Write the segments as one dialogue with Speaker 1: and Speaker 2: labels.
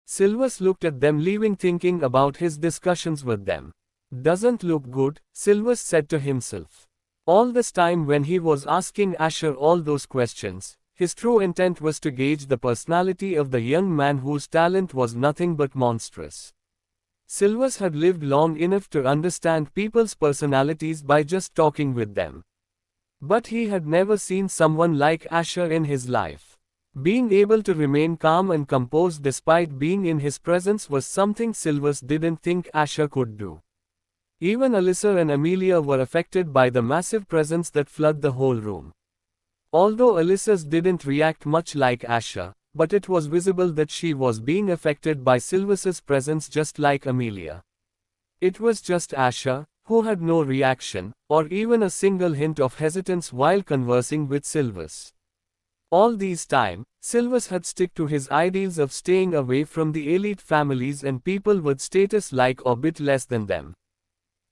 Speaker 1: Silvers looked at them leaving thinking about his discussions with them. Doesn't look good, Silvers said to himself. All this time when he was asking Asher all those questions, his true intent was to gauge the personality of the young man whose talent was nothing but monstrous. Silvers had lived long enough to understand people's personalities by just talking with them. But he had never seen someone like Asher in his life. Being able to remain calm and composed despite being in his presence was something Silvers didn't think Asher could do. Even Alyssa and Amelia were affected by the massive presence that flooded the whole room. Although Alyssa's didn't react much like Asher, but it was visible that she was being affected by Silvers's presence just like Amelia. It was just Asher, who had no reaction, or even a single hint of hesitance while conversing with Silvers. All these time, Silvers had stuck to his ideals of staying away from the elite families and people with status like or bit less than them.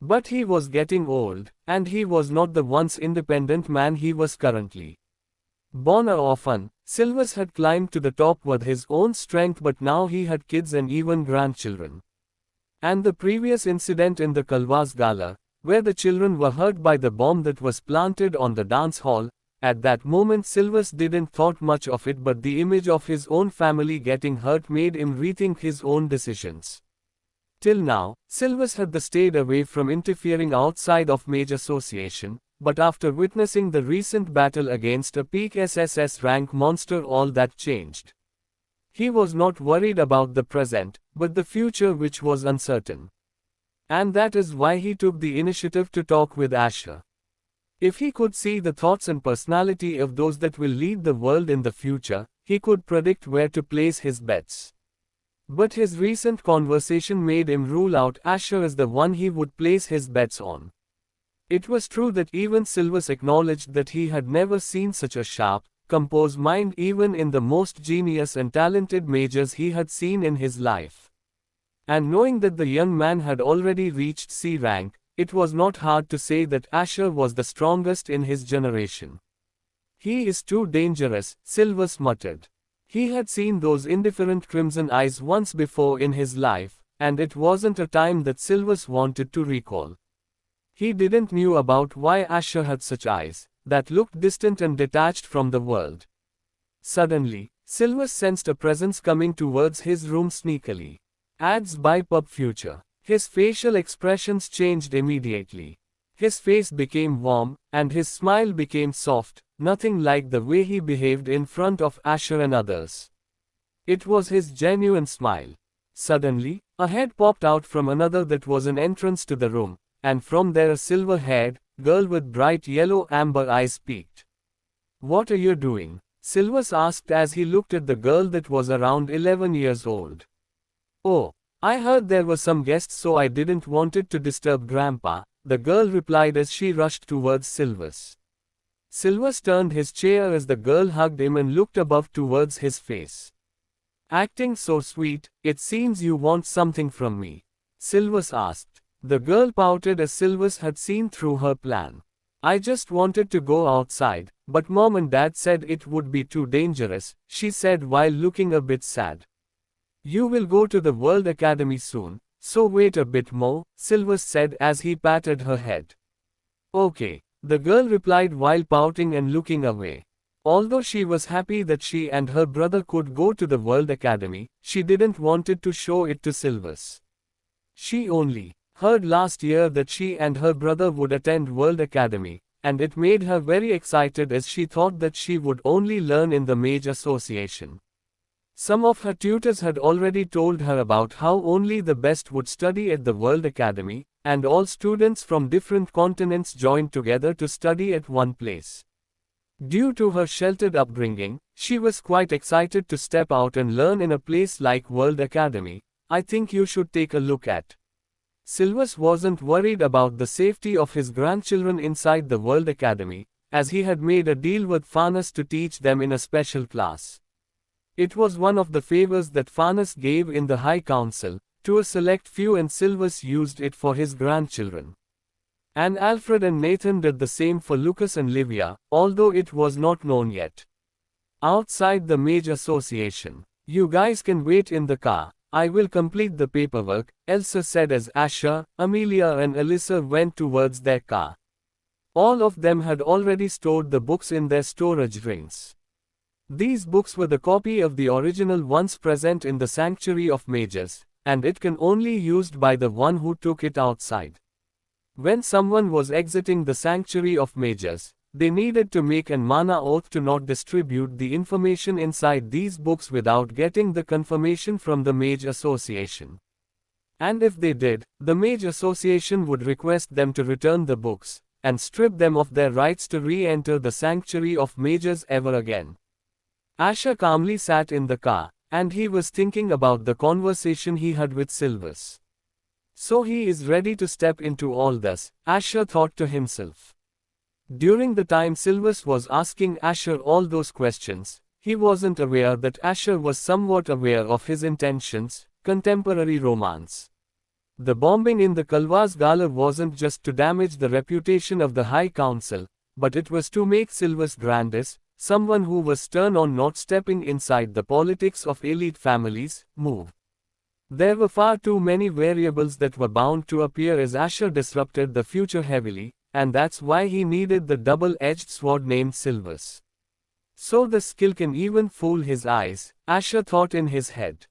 Speaker 1: But he was getting old, and he was not the once independent man he was currently. Born an orphan, Silvers had climbed to the top with his own strength, but now he had kids and even grandchildren. And the previous incident in the Kalwas Gala, where the children were hurt by the bomb that was planted on the dance hall, at that moment Silvers didn't thought much of it, but the image of his own family getting hurt made him rethink his own decisions. Till now, Silvers had stayed away from interfering outside of major association, but after witnessing the recent battle against a peak SSS rank monster, all that changed. He was not worried about the present, but the future, which was uncertain. And that is why he took the initiative to talk with Asher. If he could see the thoughts and personality of those that will lead the world in the future, he could predict where to place his bets. But his recent conversation made him rule out Asher as the one he would place his bets on. It was true that even Silvers acknowledged that he had never seen such a sharp, composed mind even in the most genius and talented mages he had seen in his life. And knowing that the young man had already reached C rank, it was not hard to say that Asher was the strongest in his generation. He is too dangerous, Silvers muttered. He had seen those indifferent crimson eyes once before in his life, and it wasn't a time that Silvers wanted to recall. He didn't knew about why Asher had such eyes, that looked distant and detached from the world. Suddenly, Silvers sensed a presence coming towards his room sneakily. Ads by Pub Future. His facial expressions changed immediately. His face became warm, and his smile became soft, nothing like the way he behaved in front of Asher and others. It was his genuine smile. Suddenly, a head popped out from another that was an entrance to the room, and from there a silver-haired girl with bright yellow amber eyes peeked. "What are you doing?" Silvers asked as he looked at the girl that was around 11 years old. "Oh, I heard there were some guests, so I didn't wanted to disturb Grandpa," the girl replied as she rushed towards Silvers. Silvers turned his chair as the girl hugged him and looked above towards his face. "Acting so sweet, it seems you want something from me?" Silvers asked. The girl pouted as Silvers had seen through her plan. "I just wanted to go outside, but Mom and Dad said it would be too dangerous," she said while looking a bit sad. "You will go to the World Academy soon, so wait a bit more," Silvers said as he patted her head. "Okay," the girl replied while pouting and looking away. Although she was happy that she and her brother could go to the World Academy, she didn't wanted to show it to Silvers. She only heard last year that she and her brother would attend World Academy, and it made her very excited as she thought that she would only learn in the Mage Association. Some of her tutors had already told her about how only the best would study at the World Academy, and all students from different continents joined together to study at one place. Due to her sheltered upbringing, she was quite excited to step out and learn in a place like World Academy. "I think you should take a look at." Silvers wasn't worried about the safety of his grandchildren inside the World Academy, as he had made a deal with Farnes to teach them in a special class. It was one of the favors that Farnes gave in the High Council, to a select few, and Silvers used it for his grandchildren. And Alfred and Nathan did the same for Lucas and Livia, although it was not known yet. Outside the Mage Association. "You guys can wait in the car. I will complete the paperwork, Elsa said as Asher, Amelia and Alyssa went towards their car. All of them had already stored the books in their storage rings. These books were the copy of the original ones present in the Sanctuary of Mages, and it can only used by the one who took it outside. When someone was exiting the Sanctuary of Mages, they needed to make an mana oath to not distribute the information inside these books without getting the confirmation from the Mage Association. And if they did, the Mage Association would request them to return the books, and strip them of their rights to re-enter the Sanctuary of Mages ever again. Asher calmly sat in the car, and he was thinking about the conversation he had with Silvus. So he is ready to step into all this, Asher thought to himself. During the time Silvus was asking Asher all those questions, he wasn't aware that Asher was somewhat aware of his intentions, contemporary romance. The bombing in the Kalwas Gala wasn't just to damage the reputation of the High Council, but it was to make Silvus Grandis, someone who was stern on not stepping inside the politics of elite families, move. There were far too many variables that were bound to appear as Asher disrupted the future heavily, and that's why he needed the double-edged sword named Silvus. So the skill can even fool his eyes, Asher thought in his head.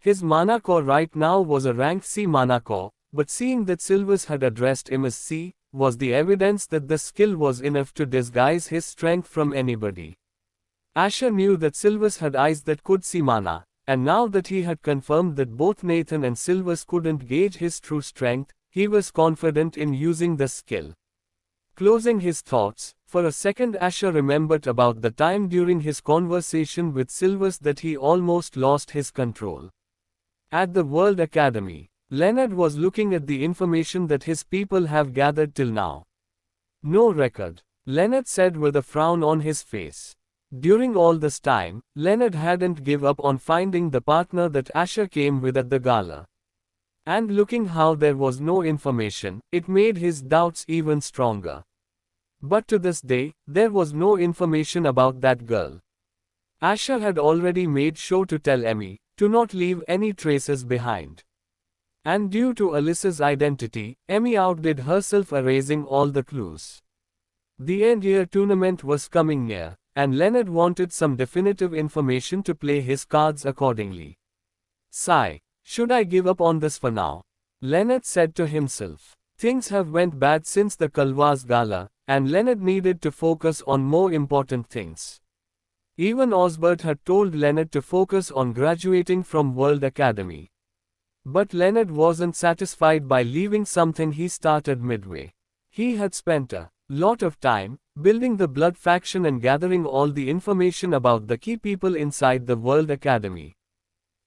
Speaker 1: His mana core right now was a rank C mana core, but seeing that Silvus had addressed him as C, was the evidence that the skill was enough to disguise his strength from anybody. Asher knew that Silvus had eyes that could see mana, and now that he had confirmed that both Nathan and Silvus couldn't gauge his true strength, he was confident in using the skill. Closing his thoughts, for a second Asher remembered about the time during his conversation with Silvus that he almost lost his control. At the World Academy, Leonard was looking at the information that his people have gathered till now. No record, Leonard said with a frown on his face. During all this time, Leonard hadn't given up on finding the partner that Asher came with at the gala. And looking how there was no information, it made his doubts even stronger. But to this day, there was no information about that girl. Asher had already made sure to tell Emmy, to not leave any traces behind. And due to Alyssa's identity, Emmy outdid herself erasing all the clues. The end-year tournament was coming near, and Leonard wanted some definitive information to play his cards accordingly. Sigh, should I give up on this for now? Leonard said to himself. Things have went bad since the Kalwas Gala, and Leonard needed to focus on more important things. Even Osbert had told Leonard to focus on graduating from World Academy. But Leonard wasn't satisfied by leaving something he started midway. He had spent a lot of time building the Blood faction and gathering all the information about the key people inside the World Academy.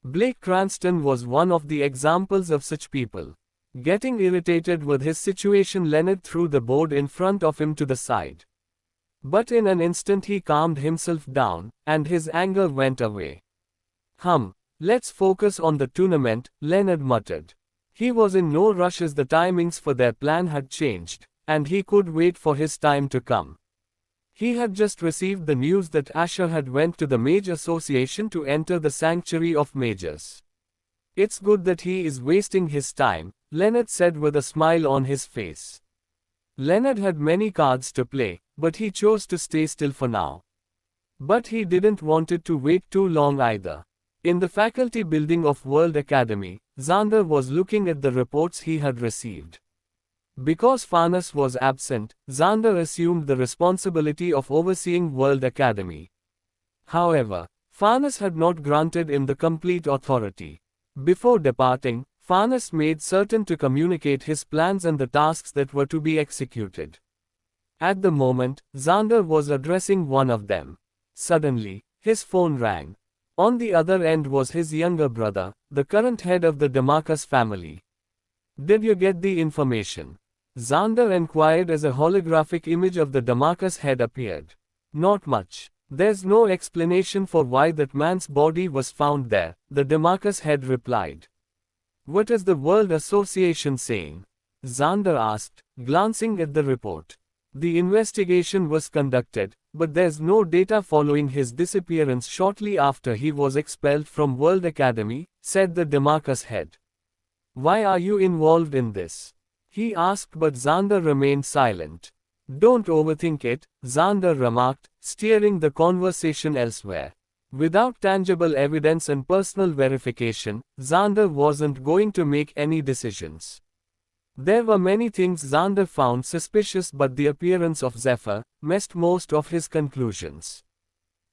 Speaker 1: Blake Cranston was one of the examples of such people. Getting irritated with his situation, Leonard threw the board in front of him to the side. But in an instant he calmed himself down, and his anger went away. Let's focus on the tournament, Leonard muttered. He was in no rush as the timings for their plan had changed, and he could wait for his time to come. He had just received the news that Asher had went to the Mage Association to enter the Sanctuary of Mages. It's good that he is wasting his time, Leonard said with a smile on his face. Leonard had many cards to play, but he chose to stay still for now. But he didn't want it to wait too long either. In the faculty building of World Academy, Xander was looking at the reports he had received. Because Farnas was absent, Xander assumed the responsibility of overseeing World Academy. However, Farnas had not granted him the complete authority. Before departing, Farnas made certain to communicate his plans and the tasks that were to be executed. At the moment, Xander was addressing one of them. Suddenly, his phone rang. On the other end was his younger brother, the current head of the Damarcus family. Did you get the information? Xander inquired as a holographic image of the Damarcus head appeared. Not much. There's no explanation for why that man's body was found there, the Damarcus head replied. What is the World Association saying? Xander asked, glancing at the report. The investigation was conducted, but there's no data following his disappearance shortly after he was expelled from World Academy, said the Demarcus head. Why are you involved in this? He asked, but Xander remained silent. Don't overthink it, Xander remarked, steering the conversation elsewhere. Without tangible evidence and personal verification, Xander wasn't going to make any decisions. There were many things Xander found suspicious, but the appearance of Zephyr messed most of his conclusions.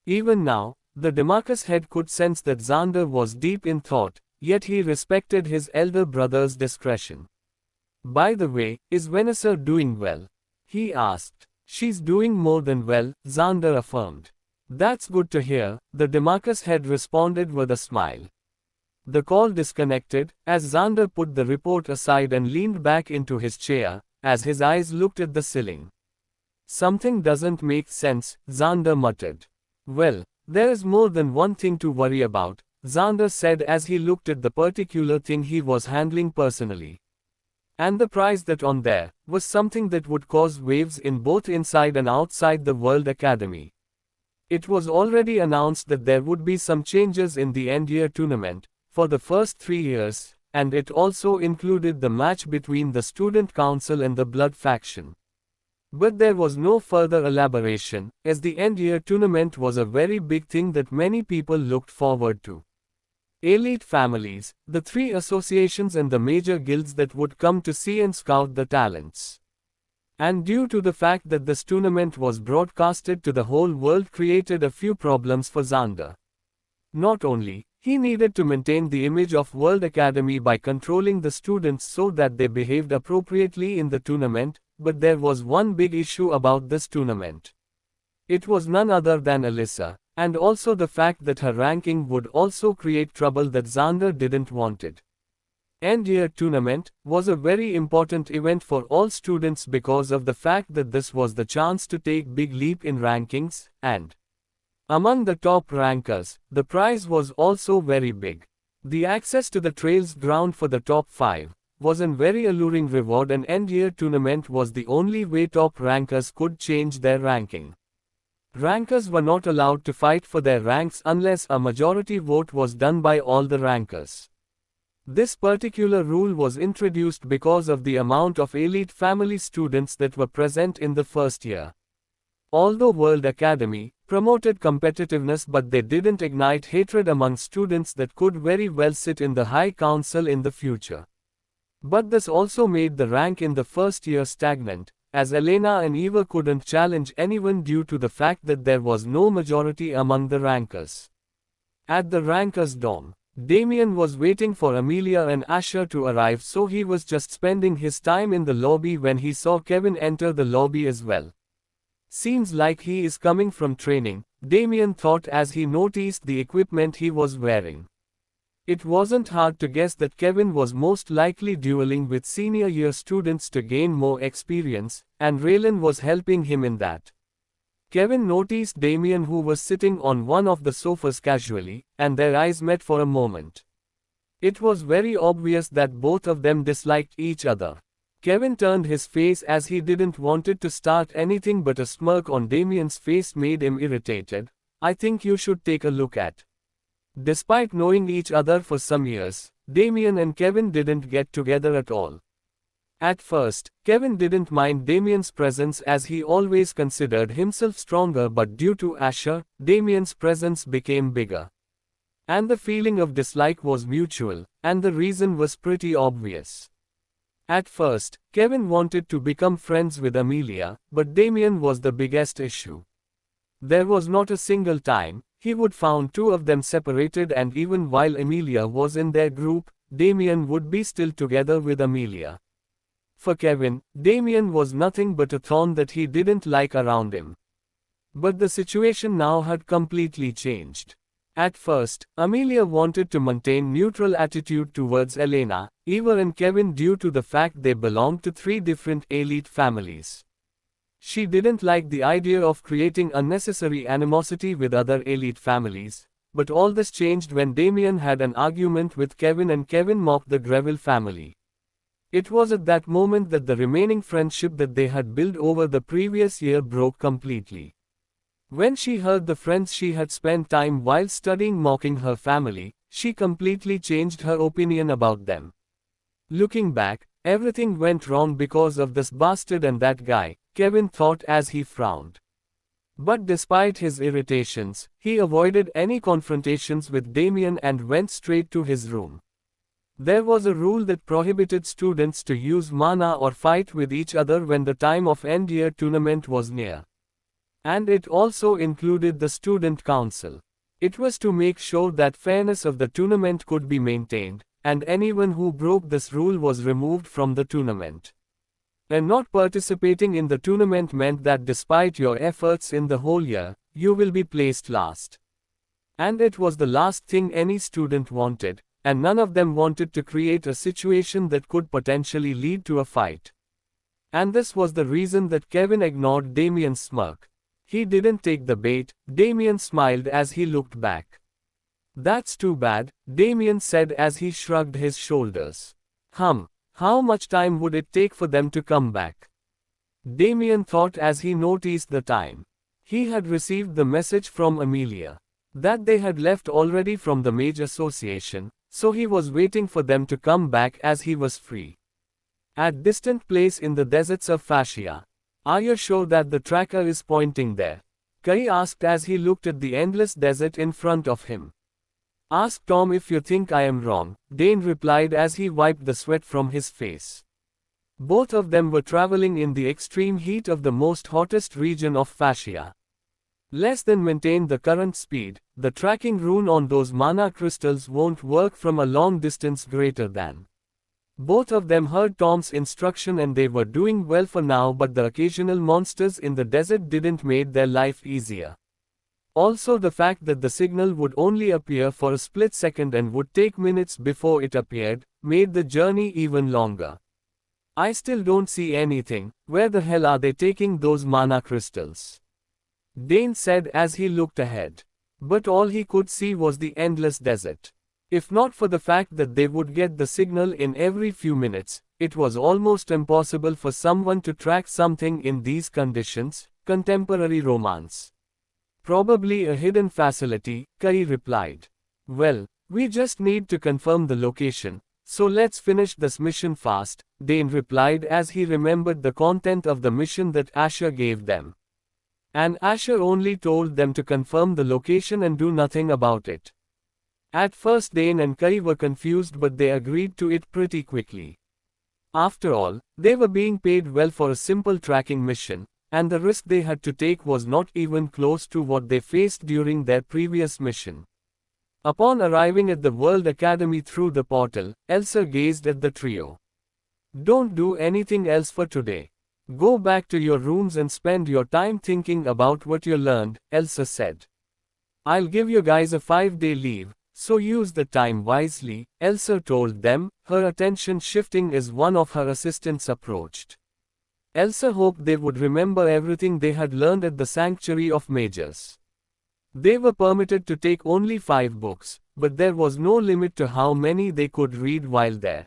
Speaker 1: Even now, the Demarcus head could sense that Xander was deep in thought, yet he respected his elder brother's discretion. By the way, is Vanessa doing well? He asked. She's doing more than well, Xander affirmed. That's good to hear, the Demarcus head responded with a smile. The call disconnected, as Xander put the report aside and leaned back into his chair, as his eyes looked at the ceiling. Something doesn't make sense, Xander muttered. Well, there is more than one thing to worry about, Xander said as he looked at the particular thing he was handling personally. And the prize that on there was something that would cause waves in both inside and outside the World Academy. It was already announced that there would be some changes in the end-year tournament for the first 3 years, and it also included the match between the Student Council and the Blood faction. But there was no further elaboration, as the end-year tournament was a very big thing that many people looked forward to. Elite families, the 3 associations and the major guilds that would come to see and scout the talents. And due to the fact that this tournament was broadcasted to the whole world created a few problems for Xander. Not only, he needed to maintain the image of World Academy by controlling the students so that they behaved appropriately in the tournament, but there was one big issue about this tournament. It was none other than Alyssa, and also the fact that her ranking would also create trouble that Xander didn't wanted. End-year tournament was a very important event for all students because of the fact that this was the chance to take big leap in rankings, and among the top rankers, the prize was also very big. The access to the Trails ground for the top 5 was a very alluring reward, and end-year tournament was the only way top rankers could change their ranking. Rankers were not allowed to fight for their ranks unless a majority vote was done by all the rankers. This particular rule was introduced because of the amount of elite family students that were present in the first year. Although World Academy promoted competitiveness, but they didn't ignite hatred among students that could very well sit in the High Council in the future. But this also made the rank in the first year stagnant, as Elena and Eva couldn't challenge anyone due to the fact that there was no majority among the rankers. At the rankers' dorm, Damien was waiting for Amelia and Asher to arrive, so he was just spending his time in the lobby when he saw Kevin enter the lobby as well. Seems like he is coming from training, Damien thought as he noticed the equipment he was wearing. It wasn't hard to guess that Kevin was most likely dueling with senior year students to gain more experience, and Raylan was helping him in that. Kevin noticed Damien, who was sitting on one of the sofas casually, and their eyes met for a moment. It was very obvious that both of them disliked each other. Kevin turned his face as he didn't wanted to start anything, but a smirk on Damien's face made him irritated. I think you should take a look at. Despite knowing each other for some years, Damien and Kevin didn't get together at all. At first, Kevin didn't mind Damien's presence as he always considered himself stronger, but due to Asher, Damien's presence became bigger. And the feeling of dislike was mutual, and the reason was pretty obvious. At first, Kevin wanted to become friends with Amelia, but Damien was the biggest issue. There was not a single time he would found 2 of them separated, and even while Amelia was in their group, Damien would be still together with Amelia. For Kevin, Damien was nothing but a thorn that he didn't like around him. But the situation now had completely changed. At first, Amelia wanted to maintain neutral attitude towards Elena, Eva and Kevin due to the fact they belonged to 3 different elite families. She didn't like the idea of creating unnecessary animosity with other elite families, but all this changed when Damien had an argument with Kevin and Kevin mocked the Greville family. It was at that moment that the remaining friendship that they had built over the previous year broke completely. When she heard the friends she had spent time while studying mocking her family, she completely changed her opinion about them. Looking back, everything went wrong because of this bastard and that guy, Kevin thought as he frowned. But despite his irritations, he avoided any confrontations with Damien and went straight to his room. There was a rule that prohibited students to use mana or fight with each other when the time of end-year tournament was near. And it also included the student council. It was to make sure that fairness of the tournament could be maintained, and anyone who broke this rule was removed from the tournament. And not participating in the tournament meant that despite your efforts in the whole year, you will be placed last. And it was the last thing any student wanted, and none of them wanted to create a situation that could potentially lead to a fight. And this was the reason that Kevin ignored Damien's smirk. He didn't take the bait. Damien smiled as he looked back. That's too bad, Damien said as he shrugged his shoulders. How much time would it take for them to come back? Damien thought as he noticed the time. He had received the message from Amelia that they had left already from the mage association, so he was waiting for them to come back as he was free. At distant place in the deserts of Fascia. Are you sure that the tracker is pointing there? Kai asked as he looked at the endless desert in front of him. Ask Tom if you think I am wrong, Dane replied as he wiped the sweat from his face. Both of them were traveling in the extreme heat of the most hottest region of Fascia. Less than maintain the current speed, the tracking rune on those mana crystals won't work from a long distance greater than. Both of them heard Tom's instruction and they were doing well for now, but the occasional monsters in the desert didn't make their life easier. Also the fact that the signal would only appear for a split second and would take minutes before it appeared, made the journey even longer. I still don't see anything. Where the hell are they taking those mana crystals? Dane said as he looked ahead. But all he could see was the endless desert. If not for the fact that they would get the signal in every few minutes, it was almost impossible for someone to track something in these conditions. Contemporary romance. Probably a hidden facility, Kai replied. Well, we just need to confirm the location, so let's finish this mission fast, Dane replied as he remembered the content of the mission that Asher gave them. And Asher only told them to confirm the location and do nothing about it. At first Dane and Kai were confused, but they agreed to it pretty quickly. After all, they were being paid well for a simple tracking mission, and the risk they had to take was not even close to what they faced during their previous mission. Upon arriving at the World Academy through the portal, Elsa gazed at the trio. Don't do anything else for today. Go back to your rooms and spend your time thinking about what you learned, Elsa said. I'll give you guys a 5-day leave, so use the time wisely, Elsa told them, her attention shifting as one of her assistants approached. Elsa hoped they would remember everything they had learned at the Sanctuary of Mages. They were permitted to take only 5 books, but there was no limit to how many they could read while there.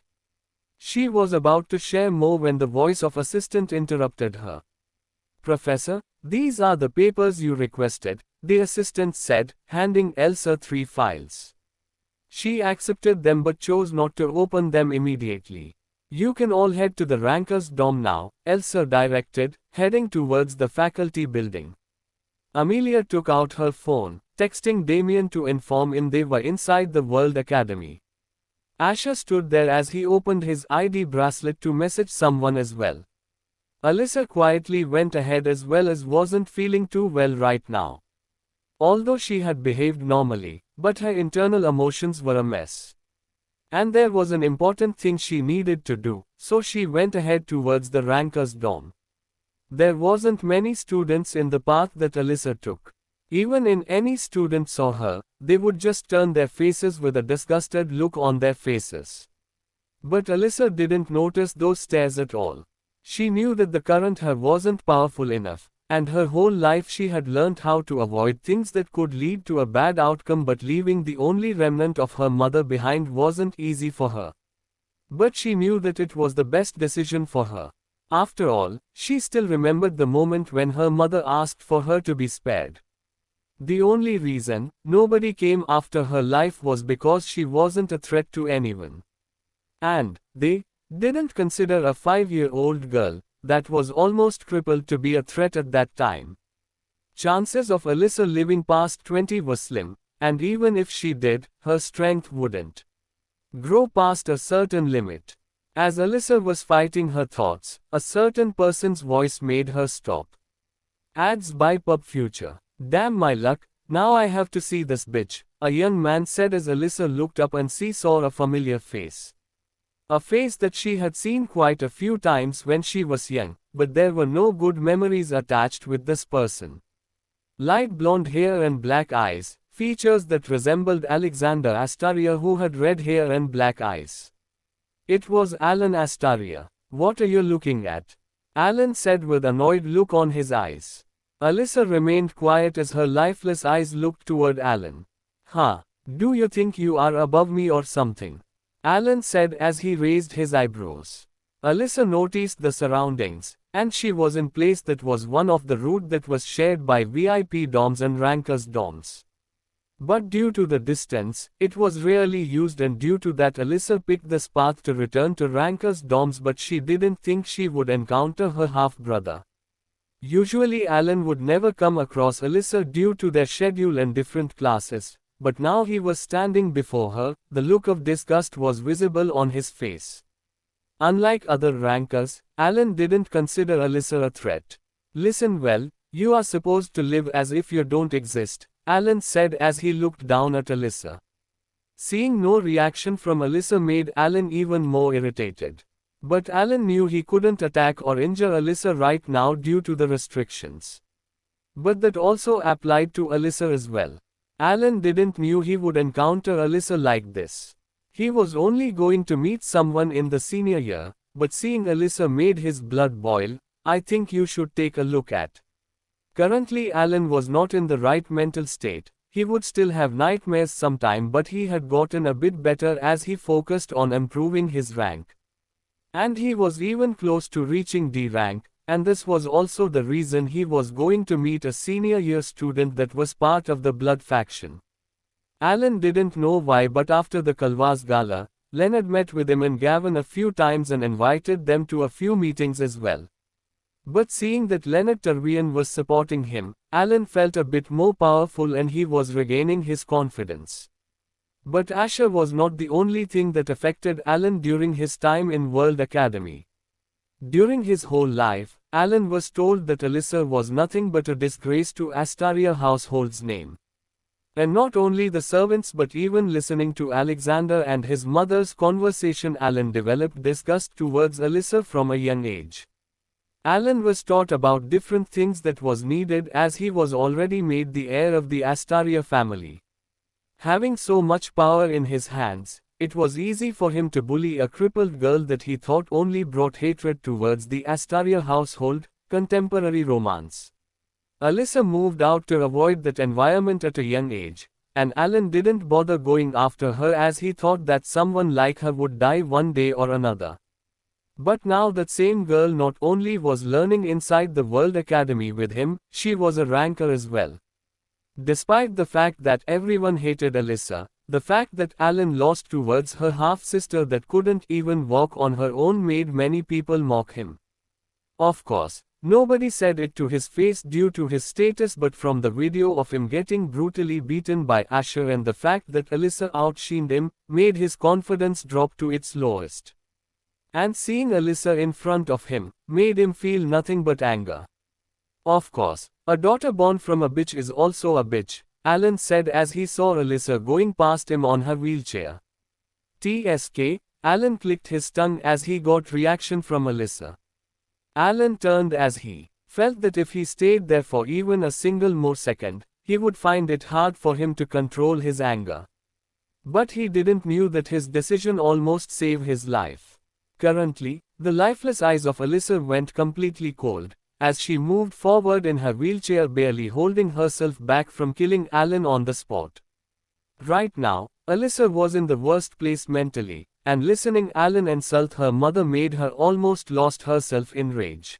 Speaker 1: She was about to share more when the voice of assistant interrupted her. Professor, these are the papers you requested, the assistant said, handing Elsa 3 files. She accepted them but chose not to open them immediately. You can all head to the Ranker's dorm now, Elsa directed, heading towards the faculty building. Amelia took out her phone, texting Damien to inform him they were inside the World Academy. Asher stood there as he opened his ID bracelet to message someone as well. Alyssa quietly went ahead as well as wasn't feeling too well right now. Although she had behaved normally, but her internal emotions were a mess. And there was an important thing she needed to do, so she went ahead towards the Ranker's dorm. There wasn't many students in the path that Alyssa took. Even if any student saw her, they would just turn their faces with a disgusted look on their faces. But Alyssa didn't notice those stares at all. She knew that the current her wasn't powerful enough, and her whole life she had learned how to avoid things that could lead to a bad outcome, but leaving the only remnant of her mother behind wasn't easy for her. But she knew that it was the best decision for her. After all, she still remembered the moment when her mother asked for her to be spared. The only reason nobody came after her life was because she wasn't a threat to anyone. And they didn't consider a 5-year-old girl that was almost crippled to be a threat at that time. Chances of Alyssa living past 20 were slim, and even if she did, her strength wouldn't grow past a certain limit. As Alyssa was fighting her thoughts, a certain person's voice made her stop. Ads by Pub Future. Damn my luck, now I have to see this bitch, a young man said as Alyssa looked up and she saw a familiar face. A face that she had seen quite a few times when she was young, but there were no good memories attached with this person. Light blonde hair and black eyes, features that resembled Alexander Astaria, who had red hair and black eyes. It was Alan Astaria. What are you looking at? Alan said with an annoyed look on his eyes. Alyssa remained quiet as her lifeless eyes looked toward Alan. Huh? Do you think you are above me or something? Alan said as he raised his eyebrows. Alyssa noticed the surroundings, and she was in place that was one of the route that was shared by VIP dorms and rankers dorms. But due to the distance, it was rarely used, and due to that Alyssa picked this path to return to rankers dorms, but she didn't think she would encounter her half-brother. Usually Alan would never come across Alyssa due to their schedule and different classes, but now he was standing before her, the look of disgust was visible on his face. Unlike other rankers, Alan didn't consider Alyssa a threat. Listen well, you are supposed to live as if you don't exist, Alan said as he looked down at Alyssa. Seeing no reaction from Alyssa made Alan even more irritated. But Alan knew he couldn't attack or injure Alyssa right now due to the restrictions. But that also applied to Alyssa as well. Alan didn't knew he would encounter Alyssa like this. He was only going to meet someone in the senior year, but seeing Alyssa made his blood boil. I think you should take a look at. Currently Alan was not in the right mental state. He would still have nightmares sometime, but he had gotten a bit better as he focused on improving his rank. And he was even close to reaching D rank, and this was also the reason he was going to meet a senior year student that was part of the Blood faction. Alan didn't know why, but after the Kalwas Gala, Leonard met with him and Gavin a few times and invited them to a few meetings as well. But seeing that Leonard Tarvian was supporting him, Alan felt a bit more powerful and he was regaining his confidence. But Asher was not the only thing that affected Alan during his time in World Academy. During his whole life, Alan was told that Alyssa was nothing but a disgrace to Astaria household's name. And not only the servants, but even listening to Alexander and his mother's conversation, Alan developed disgust towards Alyssa from a young age. Alan was taught about different things that was needed as he was already made the heir of the Astaria family. Having so much power in his hands, it was easy for him to bully a crippled girl that he thought only brought hatred towards the Astaria household. Contemporary romance. Alyssa moved out to avoid that environment at a young age, and Alan didn't bother going after her as he thought that someone like her would die one day or another. But now that same girl not only was learning inside the World Academy with him, she was a ranker as well. Despite the fact that everyone hated Alyssa, the fact that Alan lost towards her half-sister that couldn't even walk on her own made many people mock him. Of course, nobody said it to his face due to his status, but from the video of him getting brutally beaten by Asher and the fact that Alyssa outshined him, made his confidence drop to its lowest. And seeing Alyssa in front of him, made him feel nothing but anger. Of course, a daughter born from a bitch is also a bitch, Alan said as he saw Alyssa going past him on her wheelchair. TSK, Alan clicked his tongue as he got reaction from Alyssa. Alan turned as he felt that if he stayed there for even a single more second, he would find it hard for him to control his anger. But he didn't knew that his decision almost saved his life. Currently, the lifeless eyes of Alyssa went completely cold, as she moved forward in her wheelchair, barely holding herself back from killing Alan on the spot. Right now, Alyssa was in the worst place mentally, and listening Alan insult her mother made her almost lost herself in rage.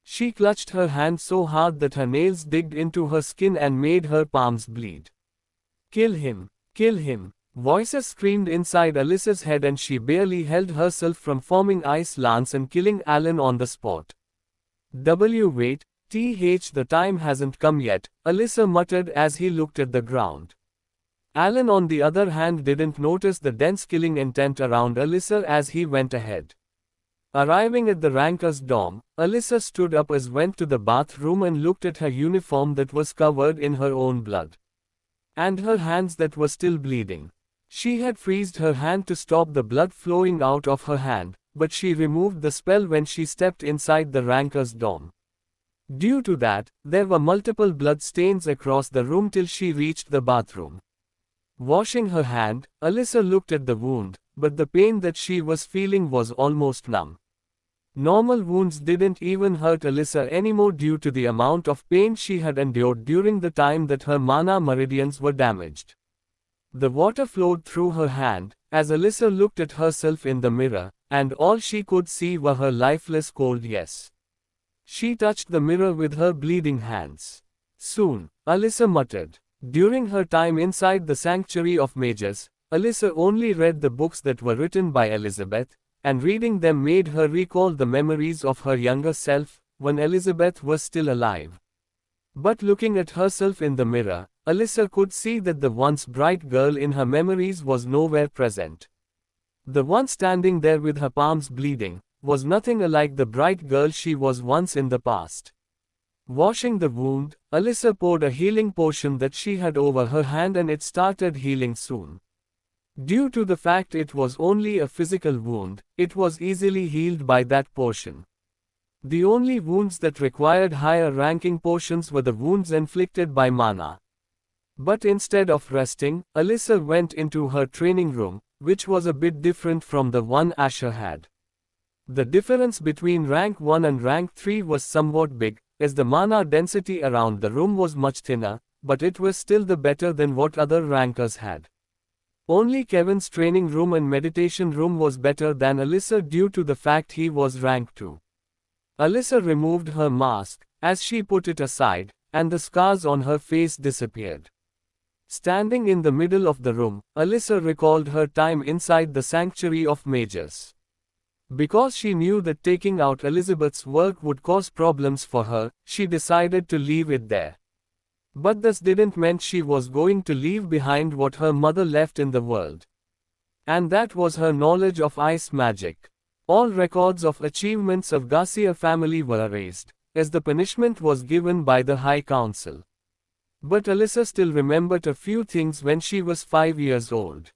Speaker 1: She clutched her hand so hard that her nails digged into her skin and made her palms bleed. Kill him! Kill him! Voices screamed inside Alyssa's head and she barely held herself from forming ice lance and killing Alan on the spot. Wait, the time hasn't come yet, Alyssa muttered as he looked at the ground. Alan on the other hand didn't notice the dense killing intent around Alyssa as he went ahead. Arriving at the ranker's dorm, Alyssa stood up and went to the bathroom and looked at her uniform that was covered in her own blood. And her hands that were still bleeding. She had freezed her hand to stop the blood flowing out of her hand, but she removed the spell when she stepped inside the ranker's dorm. Due to that, there were multiple blood stains across the room till she reached the bathroom. Washing her hand, Alyssa looked at the wound, but the pain that she was feeling was almost numb. Normal wounds didn't even hurt Alyssa anymore due to the amount of pain she had endured during the time that her mana meridians were damaged. The water flowed through her hand, as Alyssa looked at herself in the mirror, and all she could see were her lifeless cold yes. She touched the mirror with her bleeding hands. Soon, Alyssa muttered. During her time inside the Sanctuary of Mages, Alyssa only read the books that were written by Elizabeth, and reading them made her recall the memories of her younger self, when Elizabeth was still alive. But looking at herself in the mirror, Alyssa could see that the once bright girl in her memories was nowhere present. The one standing there with her palms bleeding, was nothing alike the bright girl she was once in the past. Washing the wound, Alyssa poured a healing potion that she had over her hand and it started healing soon. Due to the fact it was only a physical wound, it was easily healed by that potion. The only wounds that required higher ranking potions were the wounds inflicted by mana. But instead of resting, Alyssa went into her training room, which was a bit different from the one Asher had. The difference between rank 1 and rank 3 was somewhat big, as the mana density around the room was much thinner, but it was still the better than what other rankers had. Only Kevin's training room and meditation room was better than Alyssa due to the fact he was rank 2. Alyssa removed her mask, as she put it aside, and the scars on her face disappeared. Standing in the middle of the room, Alyssa recalled her time inside the Sanctuary of Mages. Because she knew that taking out Elizabeth's work would cause problems for her, she decided to leave it there. But this didn't mean she was going to leave behind what her mother left in the world. And that was her knowledge of ice magic. All records of achievements of Garcia family were erased, as the punishment was given by the High Council. But Alyssa still remembered a few things when she was 5 years old.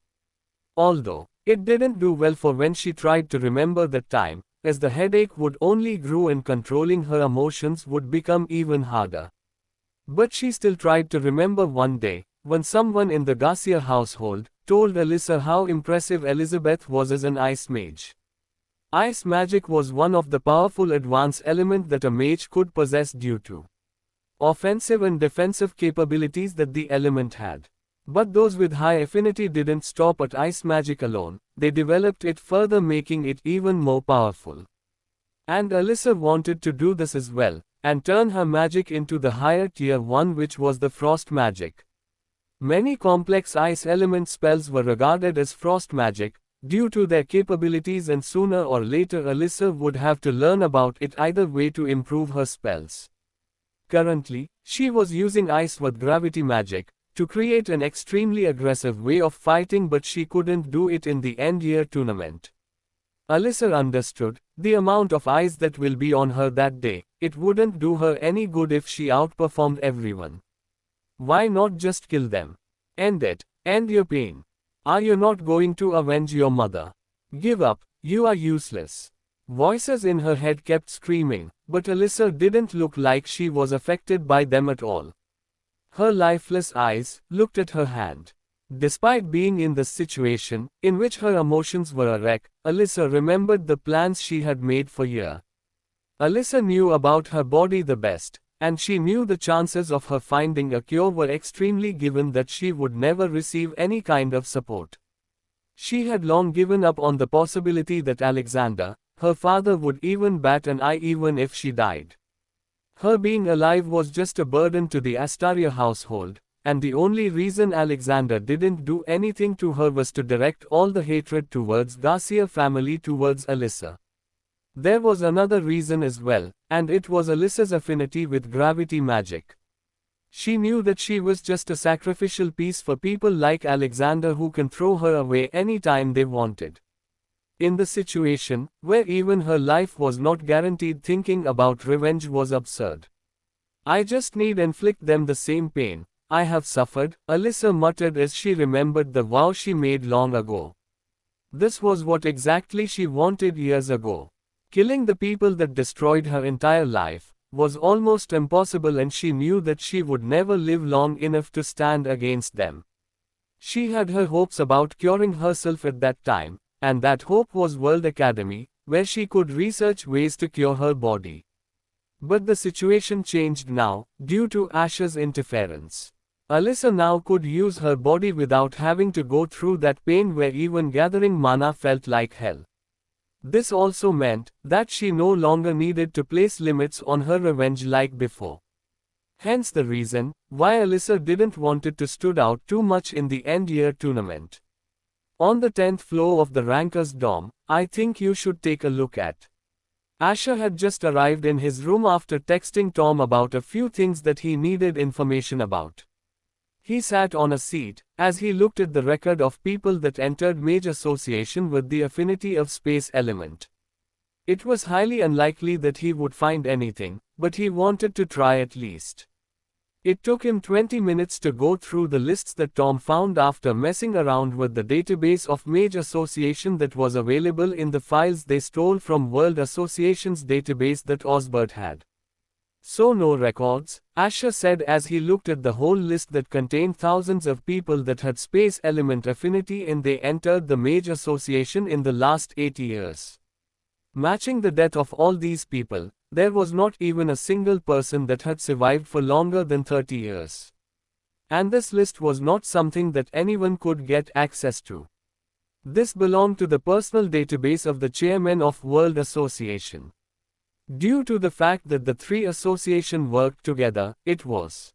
Speaker 1: Although, it didn't do well for when she tried to remember that time, as the headache would only grow and controlling her emotions would become even harder. But she still tried to remember one day, when someone in the Garcia household told Alyssa how impressive Elizabeth was as an ice mage. Ice magic was one of the powerful advanced elements that a mage could possess due to offensive and defensive capabilities that the element had. But those with high affinity didn't stop at ice magic alone, they developed it further, making it even more powerful. And Alyssa wanted to do this as well, and turn her magic into the higher tier one, which was the frost magic. Many complex ice element spells were regarded as frost magic, due to their capabilities, and sooner or later Alyssa would have to learn about it either way to improve her spells. Currently, she was using ice with gravity magic to create an extremely aggressive way of fighting, but she couldn't do it in the end year tournament. Alyssa understood the amount of ice that will be on her that day. It wouldn't do her any good if she outperformed everyone. Why not just kill them? End it. End your pain. Are you not going to avenge your mother? Give up, you are useless. Voices in her head kept screaming, but Alyssa didn't look like she was affected by them at all. Her lifeless eyes looked at her hand. Despite being in this situation, in which her emotions were a wreck, Alyssa remembered the plans she had made for years. Alyssa knew about her body the best, and she knew the chances of her finding a cure were extremely given that she would never receive any kind of support. She had long given up on the possibility that Alexander, her father, would even bat an eye even if she died. Her being alive was just a burden to the Astaria household, and the only reason Alexander didn't do anything to her was to direct all the hatred towards Garcia family towards Alyssa. There was another reason as well, and it was Alyssa's affinity with gravity magic. She knew that she was just a sacrificial piece for people like Alexander who can throw her away anytime they wanted. In the situation, where even her life was not guaranteed, thinking about revenge was absurd. I just need inflict them the same pain I have suffered, Alyssa muttered as she remembered the vow she made long ago. This was what exactly she wanted years ago. Killing the people that destroyed her entire life was almost impossible, and she knew that she would never live long enough to stand against them. She had her hopes about curing herself at that time, and that hope was World Academy, where she could research ways to cure her body. But the situation changed now, due to Asher's interference. Alyssa now could use her body without having to go through that pain where even gathering mana felt like hell. This also meant that she no longer needed to place limits on her revenge like before. Hence the reason why Alyssa didn't wanted to stood out too much in the end-year tournament. On the 10th floor of the Rankers dorm, I think you should take a look at. Asher had just arrived in his room after texting Tom about a few things that he needed information about. He sat on a seat, as he looked at the record of people that entered Mage Association with the affinity of space element. It was highly unlikely that he would find anything, but he wanted to try at least. It took him 20 minutes to go through the lists that Tom found after messing around with the database of Mage Association that was available in the files they stole from World Association's database that Osbert had. So no records, Asher said as he looked at the whole list that contained thousands of people that had space element affinity and they entered the Mage Association in the last 8 years. Matching the death of all these people, there was not even a single person that had survived for longer than 30 years. And this list was not something that anyone could get access to. This belonged to the personal database of the chairman of World Association. Due to the fact that the three associations worked together, it was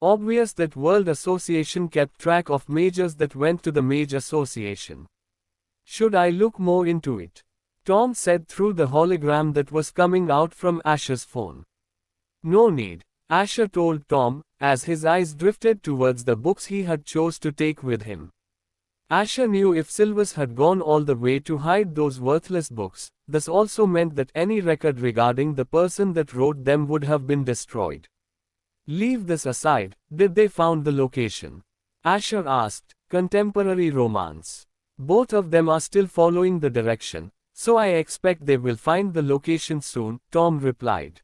Speaker 1: obvious that World Association kept track of mages that went to the Mage Association. Should I look more into it? Tom said through the hologram that was coming out from Asher's phone. No need, Asher told Tom, as his eyes drifted towards the books he had chose to take with him. Asher knew if Silvers had gone all the way to hide those worthless books, this also meant that any record regarding the person that wrote them would have been destroyed. Leave this aside, did they found the location? Asher asked. Contemporary romance. Both of them are still following the direction, so I expect they will find the location soon, Tom replied.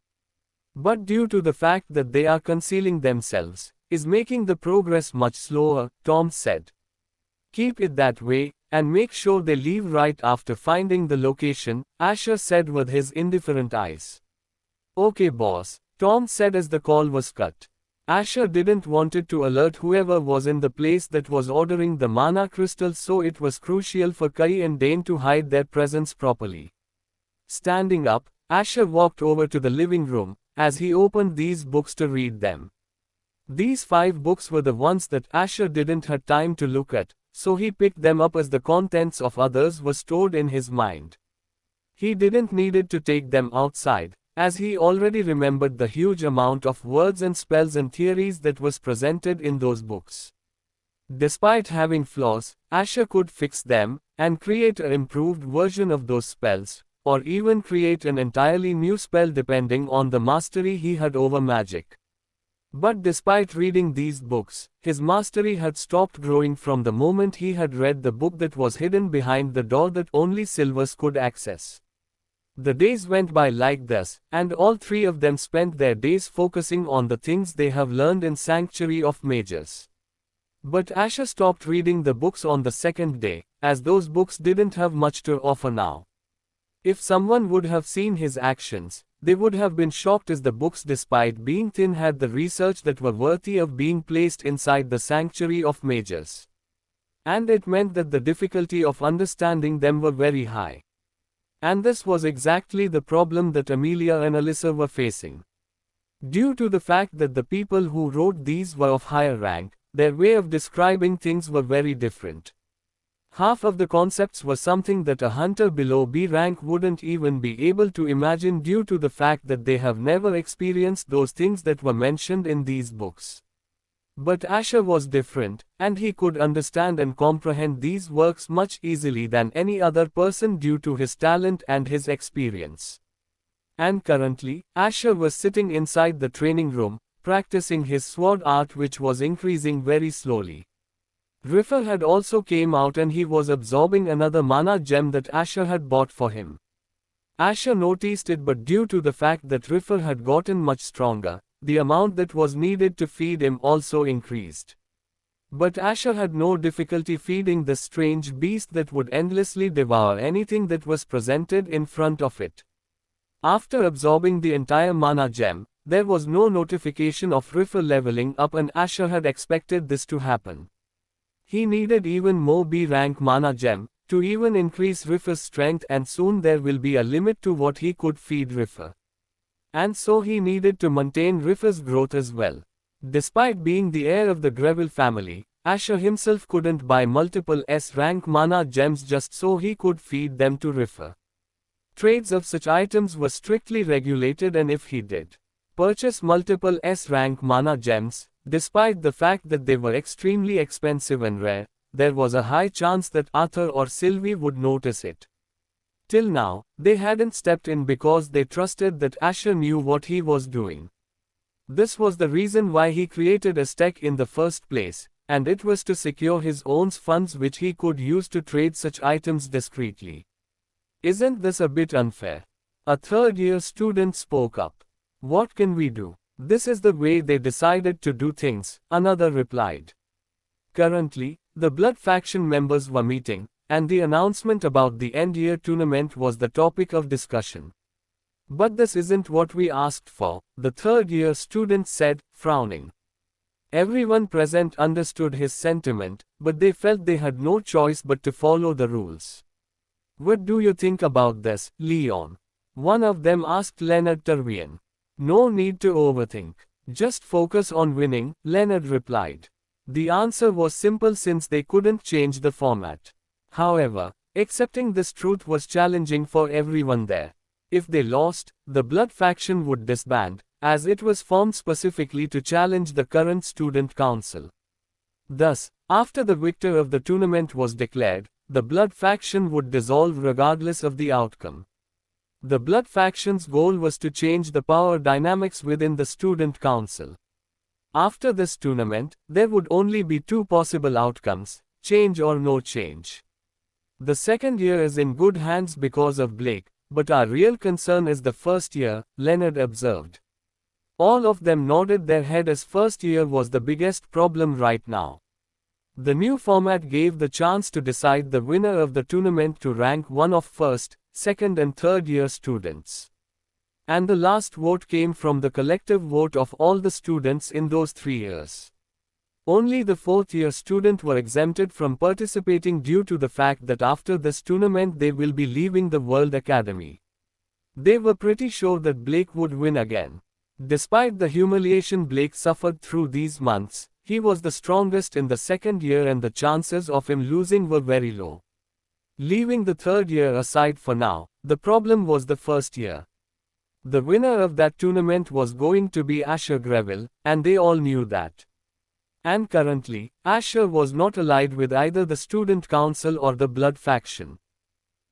Speaker 1: But due to the fact that they are concealing themselves, is making the progress much slower, Tom said. Keep it that way, and make sure they leave right after finding the location, Asher said with his indifferent eyes. Okay boss, Tom said as the call was cut. Asher didn't wanted to alert whoever was in the place that was ordering the mana crystals, so it was crucial for Kai and Dane to hide their presence properly. Standing up, Asher walked over to the living room, as he opened these books to read them. These 5 books were the ones that Asher didn't have time to look at, so he picked them up as the contents of others were stored in his mind. He didn't needed to take them outside, as he already remembered the huge amount of words and spells and theories that was presented in those books. Despite having flaws, Asher could fix them, and create an improved version of those spells, or even create an entirely new spell depending on the mastery he had over magic. But despite reading these books, his mastery had stopped growing from the moment he had read the book that was hidden behind the door that only Silvers could access. The days went by like this, and all 3 of them spent their days focusing on the things they have learned in Sanctuary of Mages. But Asher stopped reading the books on the 2nd day, as those books didn't have much to offer now. If someone would have seen his actions, they would have been shocked, as the books, despite being thin, had the research that were worthy of being placed inside the Sanctuary of Mages. And it meant that the difficulty of understanding them were very high. And this was exactly the problem that Amelia and Alyssa were facing. Due to the fact that the people who wrote these were of higher rank, their way of describing things were very different. Half of the concepts were something that a hunter below B rank wouldn't even be able to imagine due to the fact that they have never experienced those things that were mentioned in these books. But Asher was different, and he could understand and comprehend these works much easily than any other person due to his talent and his experience. And currently, Asher was sitting inside the training room, practicing his sword art, which was increasing very slowly. Rifer had also came out and he was absorbing another mana gem that Asher had bought for him. Asher noticed it, but due to the fact that Rifer had gotten much stronger, the amount that was needed to feed him also increased. But Asher had no difficulty feeding the strange beast that would endlessly devour anything that was presented in front of it. After absorbing the entire mana gem, there was no notification of Rifer leveling up, and Asher had expected this to happen. He needed even more B rank mana gem to even increase Rifer's strength, and soon there will be a limit to what he could feed Rifer. And so he needed to maintain Rifer's growth as well. Despite being the heir of the Greville family, Asher himself couldn't buy multiple S-rank mana gems just so he could feed them to Rifer. Trades of such items were strictly regulated, and if he did purchase multiple S-rank mana gems, despite the fact that they were extremely expensive and rare, there was a high chance that Arthur or Sylvie would notice it. Till now, they hadn't stepped in because they trusted that Asher knew what he was doing. This was the reason why he created a stack in the first place, and it was to secure his own funds which he could use to trade such items discreetly. Isn't this a bit unfair? A third-year student spoke up. What can we do? This is the way they decided to do things, another replied. Currently, the Blood faction members were meeting, and the announcement about the end-year tournament was the topic of discussion. But this isn't what we asked for, the third-year student said, frowning. Everyone present understood his sentiment, but they felt they had no choice but to follow the rules. What do you think about this, Leon? One of them asked Leonard Turvian. No need to overthink. Just focus on winning, Leonard replied. The answer was simple since they couldn't change the format. However, accepting this truth was challenging for everyone there. If they lost, the Blood faction would disband, as it was formed specifically to challenge the current student council. Thus, after the victor of the tournament was declared, the Blood faction would dissolve regardless of the outcome. The Blood faction's goal was to change the power dynamics within the student council. After this tournament, there would only be two possible outcomes, change or no change. The second year is in good hands because of Blake, but our real concern is the first year, Leonard observed. All of them nodded their head as first year was the biggest problem right now. The new format gave the chance to decide the winner of the tournament to rank one of first, second and third year students. And the last vote came from the collective vote of all the students in those 3 years. Only the fourth-year students were exempted from participating due to the fact that after this tournament they will be leaving the World Academy. They were pretty sure that Blake would win again. Despite the humiliation Blake suffered through these months, he was the strongest in the second year and the chances of him losing were very low. Leaving the third year aside for now, the problem was the first year. The winner of that tournament was going to be Asher Greville, and they all knew that. And currently, Asher was not allied with either the Student Council or the Blood faction.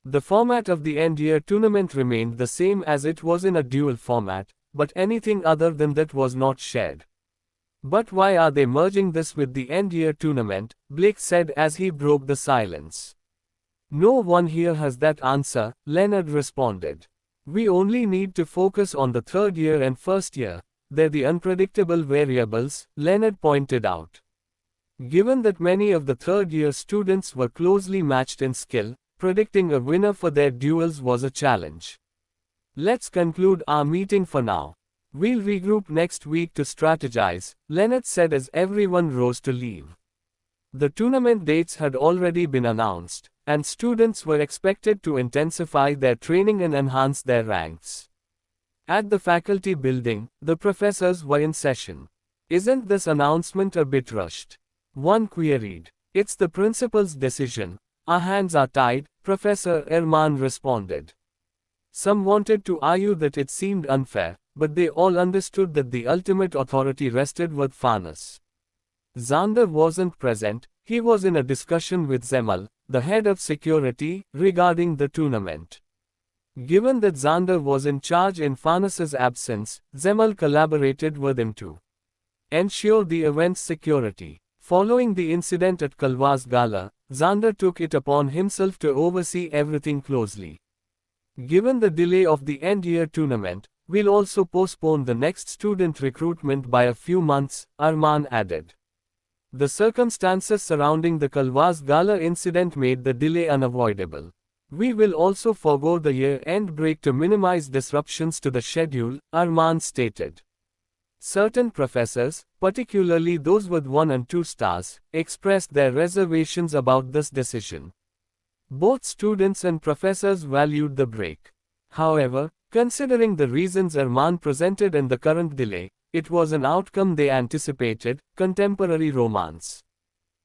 Speaker 1: The format of the end-year tournament remained the same as it was in a dual format, but anything other than that was not shared. But why are they merging this with the end-year tournament? Blake said as he broke the silence. No one here has that answer, Leonard responded. We only need to focus on the third year and first year. They're the unpredictable variables, Leonard pointed out. Given that many of the third-year students were closely matched in skill, predicting a winner for their duels was a challenge. Let's conclude our meeting for now. We'll regroup next week to strategize, Leonard said as everyone rose to leave. The tournament dates had already been announced, and students were expected to intensify their training and enhance their ranks. At the faculty building, the professors were in session. "Isn't this announcement a bit rushed?" one queried. "It's the principal's decision. Our hands are tied," Professor Erman responded. Some wanted to argue that it seemed unfair, but they all understood that the ultimate authority rested with Farnes. Zander wasn't present, he was in a discussion with Zemal, the head of security, regarding the tournament. Given that Zander was in charge in Farnes's absence, Zemal collaborated with him to ensure the event's security. Following the incident at Kalwa's gala, Zander took it upon himself to oversee everything closely. "Given the delay of the end-year tournament, we'll also postpone the next student recruitment by a few months," Arman added. The circumstances surrounding the Kalwa's gala incident made the delay unavoidable. "We will also forego the year-end break to minimize disruptions to the schedule," Arman stated. Certain professors, particularly those with 1 and 2 stars, expressed their reservations about this decision. Both students and professors valued the break. However, considering the reasons Arman presented and the current delay, it was an outcome they anticipated: contemporary romance.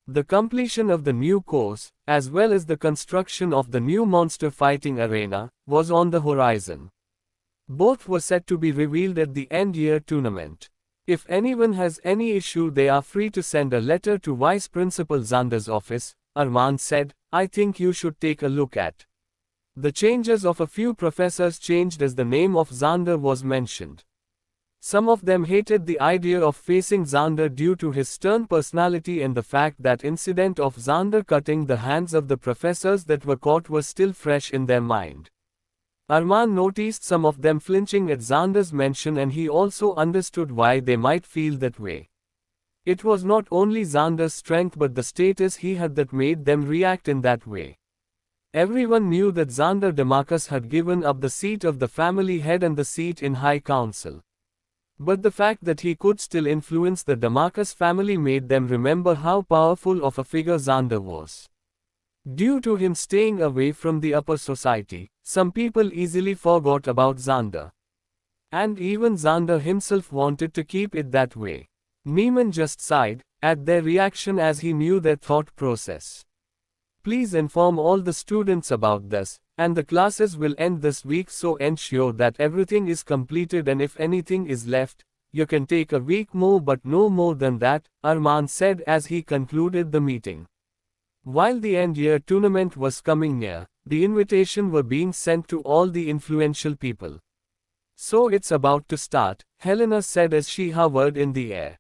Speaker 1: The completion of the new course, as well as the construction of the new monster fighting arena, was on the horizon. Both were set to be revealed at the end-year tournament. "If anyone has any issue, they are free to send a letter to Vice Principal Zander's office," Arman said. "I think you should take a look at." The changes of a few professors changed as the name of Zander was mentioned. Some of them hated the idea of facing Zander due to his stern personality and the fact that incident of Zander cutting the hands of the professors that were caught was still fresh in their mind. Arman noticed some of them flinching at Zander's mention, and he also understood why they might feel that way. It was not only Zander's strength but the status he had that made them react in that way. Everyone knew that Zander Demarcus had given up the seat of the family head and the seat in High Council. But the fact that he could still influence the Demarcus family made them remember how powerful of a figure Zander was. Due to him staying away from the upper society, some people easily forgot about Zander. And even Zander himself wanted to keep it that way. Neiman just sighed at their reaction as he knew their thought process. "Please inform all the students about this, and the classes will end this week, so ensure that everything is completed, and if anything is left, you can take a week more but no more than that," Arman said as he concluded the meeting. While the end-year tournament was coming near, the invitation were being sent to all the influential people. "So it's about to start," Helena said as she hovered in the air.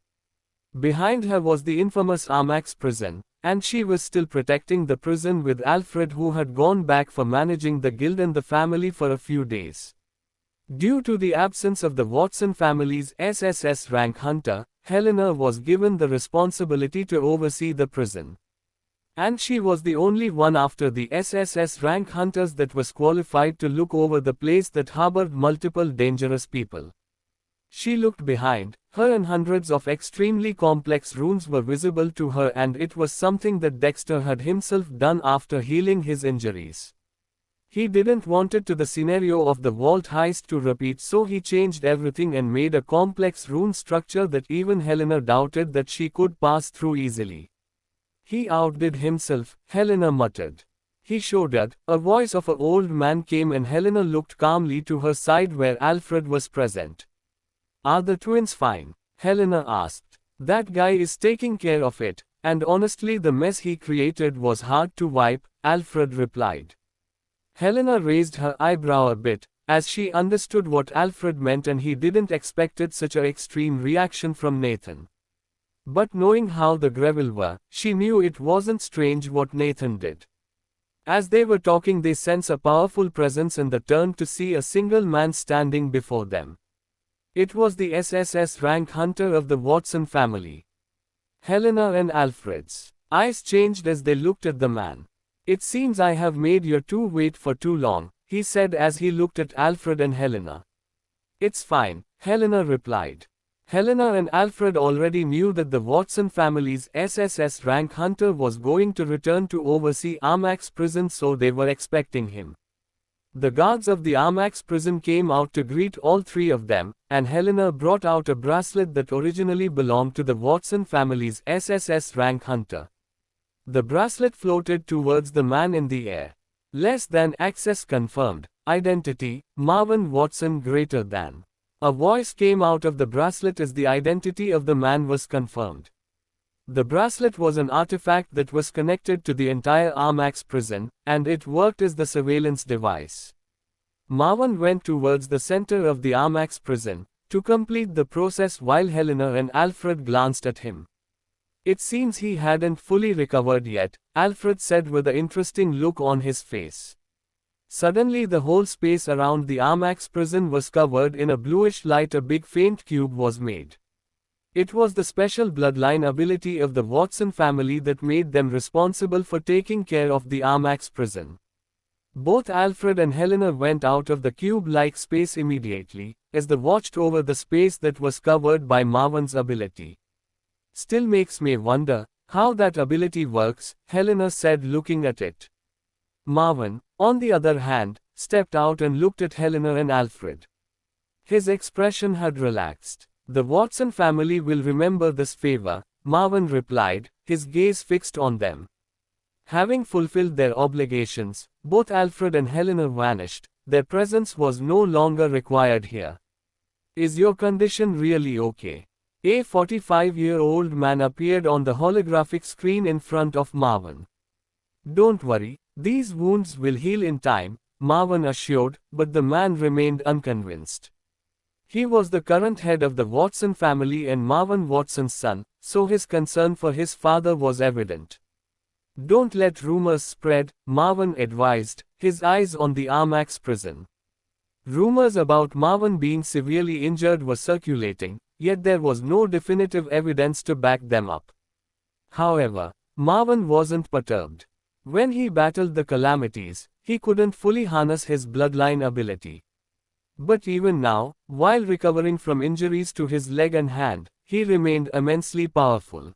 Speaker 1: Behind her was the infamous Armax prison, and she was still protecting the prison with Alfred, who had gone back for managing the guild and the family for a few days. Due to the absence of the Watson family's SSS rank hunter, Helena was given the responsibility to oversee the prison. And she was the only one after the SSS rank hunters that was qualified to look over the place that harbored multiple dangerous people. She looked behind her and hundreds of extremely complex runes were visible to her, and it was something that Dexter had himself done after healing his injuries. He didn't want it to the scenario of the vault heist to repeat, so he changed everything and made a complex rune structure that even Helena doubted that she could pass through easily. "He outdid himself," Helena muttered. "He showed it." A voice of an old man came and Helena looked calmly to her side where Alfred was present. "Are the twins fine?" Helena asked. "That guy is taking care of it, and honestly the mess he created was hard to wipe," Alfred replied. Helena raised her eyebrow a bit, as she understood what Alfred meant, and he didn't expected such an extreme reaction from Nathan. But knowing how the Greville were, she knew it wasn't strange what Nathan did. As they were talking, they sensed a powerful presence and they turned to see a single man standing before them. It was the SSS rank hunter of the Watson family. Helena and Alfred's eyes changed as they looked at the man. "It seems I have made you two wait for too long," he said as he looked at Alfred and Helena. "It's fine," Helena replied. Helena and Alfred already knew that the Watson family's SSS rank hunter was going to return to oversee Armax prison, so they were expecting him. The guards of the Armax prison came out to greet all three of them, and Helena brought out a bracelet that originally belonged to the Watson family's SSS rank hunter. The bracelet floated towards the man in the air. Less than access confirmed. Identity, Marvin Watson greater than. A voice came out of the bracelet as the identity of the man was confirmed. The bracelet was an artifact that was connected to the entire Armax prison, and it worked as the surveillance device. Marvin went towards the center of the Armax prison, to complete the process while Helena and Alfred glanced at him. It seems he hadn't fully recovered yet, Alfred said with an interesting look on his face. Suddenly the whole space around the Armax prison was covered in a bluish light. A big faint cube was made. It was the special bloodline ability of the Watson family that made them responsible for taking care of the Armax prison. Both Alfred and Helena went out of the cube-like space immediately, as they watched over the space that was covered by Marvin's ability. Still makes me wonder how that ability works, Helena said looking at it. Marvin, on the other hand, stepped out and looked at Helena and Alfred. His expression had relaxed. The Watson family will remember this favor, Marvin replied, his gaze fixed on them. Having fulfilled their obligations, both Alfred and Helena vanished. Their presence was no longer required here. Is your condition really okay? A 45-year-old man appeared on the holographic screen in front of Marvin. Don't worry, these wounds will heal in time, Marvin assured, but the man remained unconvinced. He was the current head of the Watson family and Marvin Watson's son, so his concern for his father was evident. Don't let rumors spread, Marvin advised, his eyes on the Armax prison. Rumors about Marvin being severely injured were circulating, yet there was no definitive evidence to back them up. However, Marvin wasn't perturbed. When he battled the calamities, he couldn't fully harness his bloodline ability. But even now, while recovering from injuries to his leg and hand, he remained immensely powerful.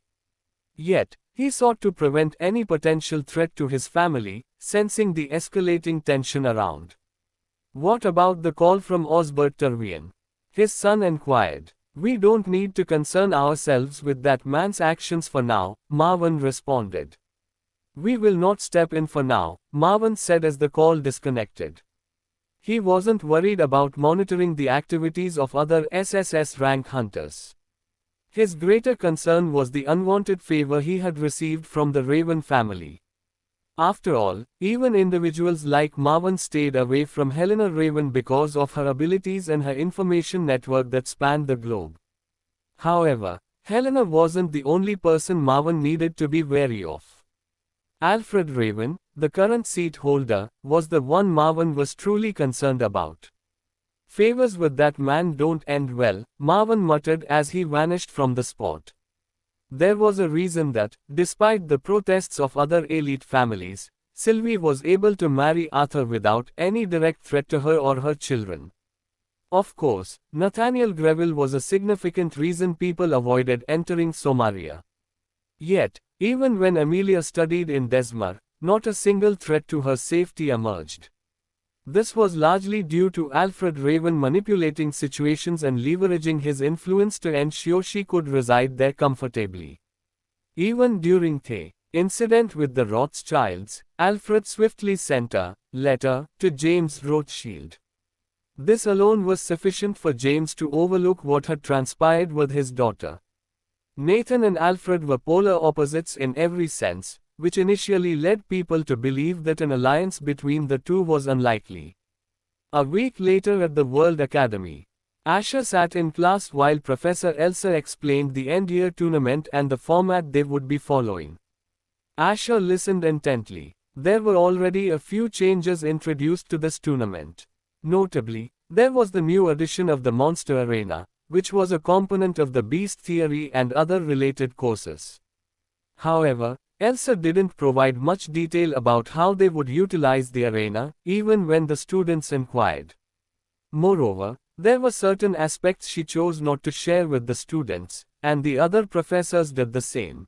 Speaker 1: Yet, he sought to prevent any potential threat to his family, sensing the escalating tension around. What about the call from Osbert Tervian? His son inquired. We don't need to concern ourselves with that man's actions for now, Marvin responded. We will not step in for now, Marvin said as the call disconnected. He wasn't worried about monitoring the activities of other SSS rank hunters. His greater concern was the unwanted favor he had received from the Raven family. After all, even individuals like Marvin stayed away from Helena Raven because of her abilities and her information network that spanned the globe. However, Helena wasn't the only person Marvin needed to be wary of. Alfred Raven, the current seat holder, was the one Marvin was truly concerned about. Favors with that man don't end well, Marvin muttered as he vanished from the spot. There was a reason that, despite the protests of other elite families, Sylvie was able to marry Arthur without any direct threat to her or her children. Of course, Nathaniel Greville was a significant reason people avoided entering Somaria. Yet, even when Amelia studied in Desmar, not a single threat to her safety emerged. This was largely due to Alfred Raven manipulating situations and leveraging his influence to ensure she could reside there comfortably. Even during the incident with the Rothschilds, Alfred swiftly sent a letter to James Rothschild. This alone was sufficient for James to overlook what had transpired with his daughter. Nathan and Alfred were polar opposites in every sense, which initially led people to believe that an alliance between the two was unlikely. A week later at the World Academy, Asher sat in class while Professor Elsa explained the end-year tournament and the format they would be following. Asher listened intently. There were already a few changes introduced to this tournament. Notably, there was the new addition of the Monster Arena, which was a component of the Beast Theory and other related courses. However, Elsa didn't provide much detail about how they would utilize the arena, even when the students inquired. Moreover, there were certain aspects she chose not to share with the students, and the other professors did the same.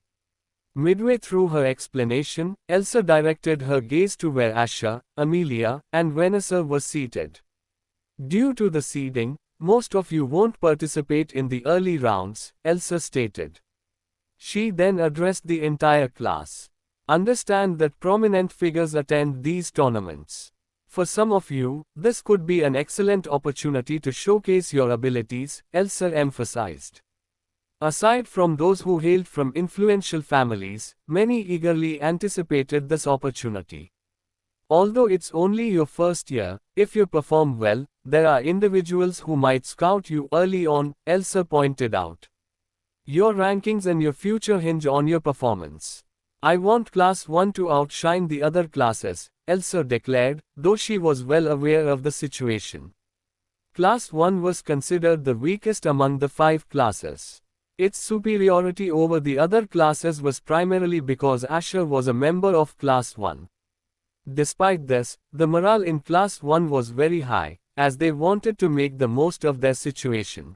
Speaker 1: Midway through her explanation, Elsa directed her gaze to where Asher, Amelia, and Vanessa were seated. Due to the seeding, most of you won't participate in the early rounds, Elsa stated. She then addressed the entire class. Understand that prominent figures attend these tournaments. For some of you, this could be an excellent opportunity to showcase your abilities, Elsa emphasized. Aside from those who hailed from influential families, many eagerly anticipated this opportunity. Although it's only your first year, if you perform well, there are individuals who might scout you early on, Elsa pointed out. Your rankings and your future hinge on your performance. I want Class 1 to outshine the other classes, Elsa declared, though she was well aware of the situation. Class 1 was considered the weakest among the 5 classes. Its superiority over the other classes was primarily because Asher was a member of Class 1. Despite this, the morale in Class 1 was very high, as they wanted to make the most of their situation.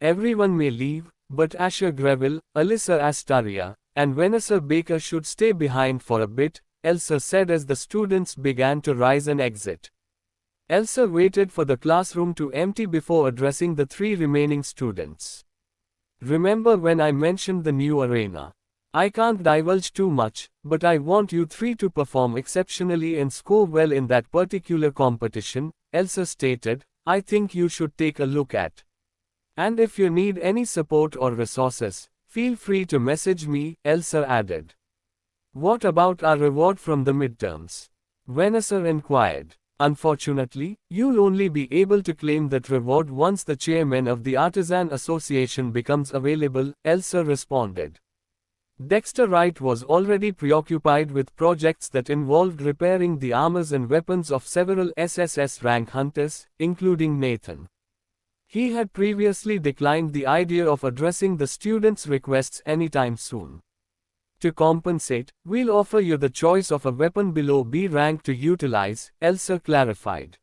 Speaker 1: Everyone may leave, but Asher Greville, Alyssa Astaria, and Vanessa Baker should stay behind for a bit, Elsa said as the students began to rise and exit. Elsa waited for the classroom to empty before addressing the 3 remaining students. Remember when I mentioned the new arena? I can't divulge too much, but I want you 3 to perform exceptionally and score well in that particular competition, Elsa stated. I think you should take a look at. And if you need any support or resources, feel free to message me, Elsa added. What about our reward from the midterms? Vanessa inquired. Unfortunately, you'll only be able to claim that reward once the chairman of the Artisan Association becomes available, Elsa responded. Dexter Wright was already preoccupied with projects that involved repairing the armors and weapons of several SSS rank hunters, including Nathan. He had previously declined the idea of addressing the students' requests anytime soon. To compensate, we'll offer you the choice of a weapon below B rank to utilize, Elsa clarified.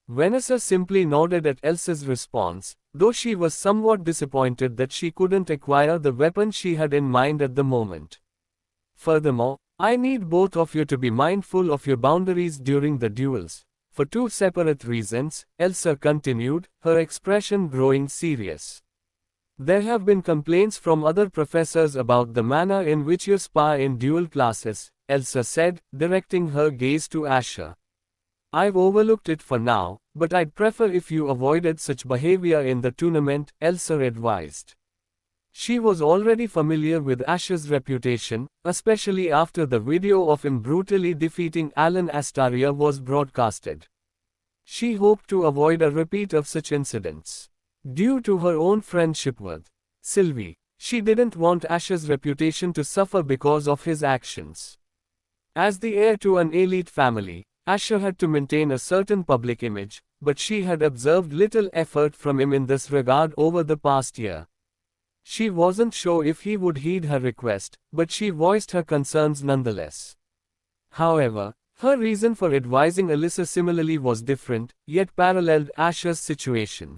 Speaker 1: Vanessa simply nodded at Elsa's response, though she was somewhat disappointed that she couldn't acquire the weapon she had in mind at the moment. Furthermore, I need both of you to be mindful of your boundaries during the duels. For 2 separate reasons, Elsa continued, her expression growing serious. There have been complaints from other professors about the manner in which you spar in dual classes, Elsa said, directing her gaze to Asher. I've overlooked it for now, but I'd prefer if you avoided such behavior in the tournament, Elsa advised. She was already familiar with Asher's reputation, especially after the video of him brutally defeating Alan Astaria was broadcasted. She hoped to avoid a repeat of such incidents. Due to her own friendship with Sylvie, she didn't want Asher's reputation to suffer because of his actions. As the heir to an elite family, Asher had to maintain a certain public image, but she had observed little effort from him in this regard over the past year. She wasn't sure if he would heed her request, but she voiced her concerns nonetheless. However, her reason for advising Alyssa similarly was different, yet paralleled Asher's situation.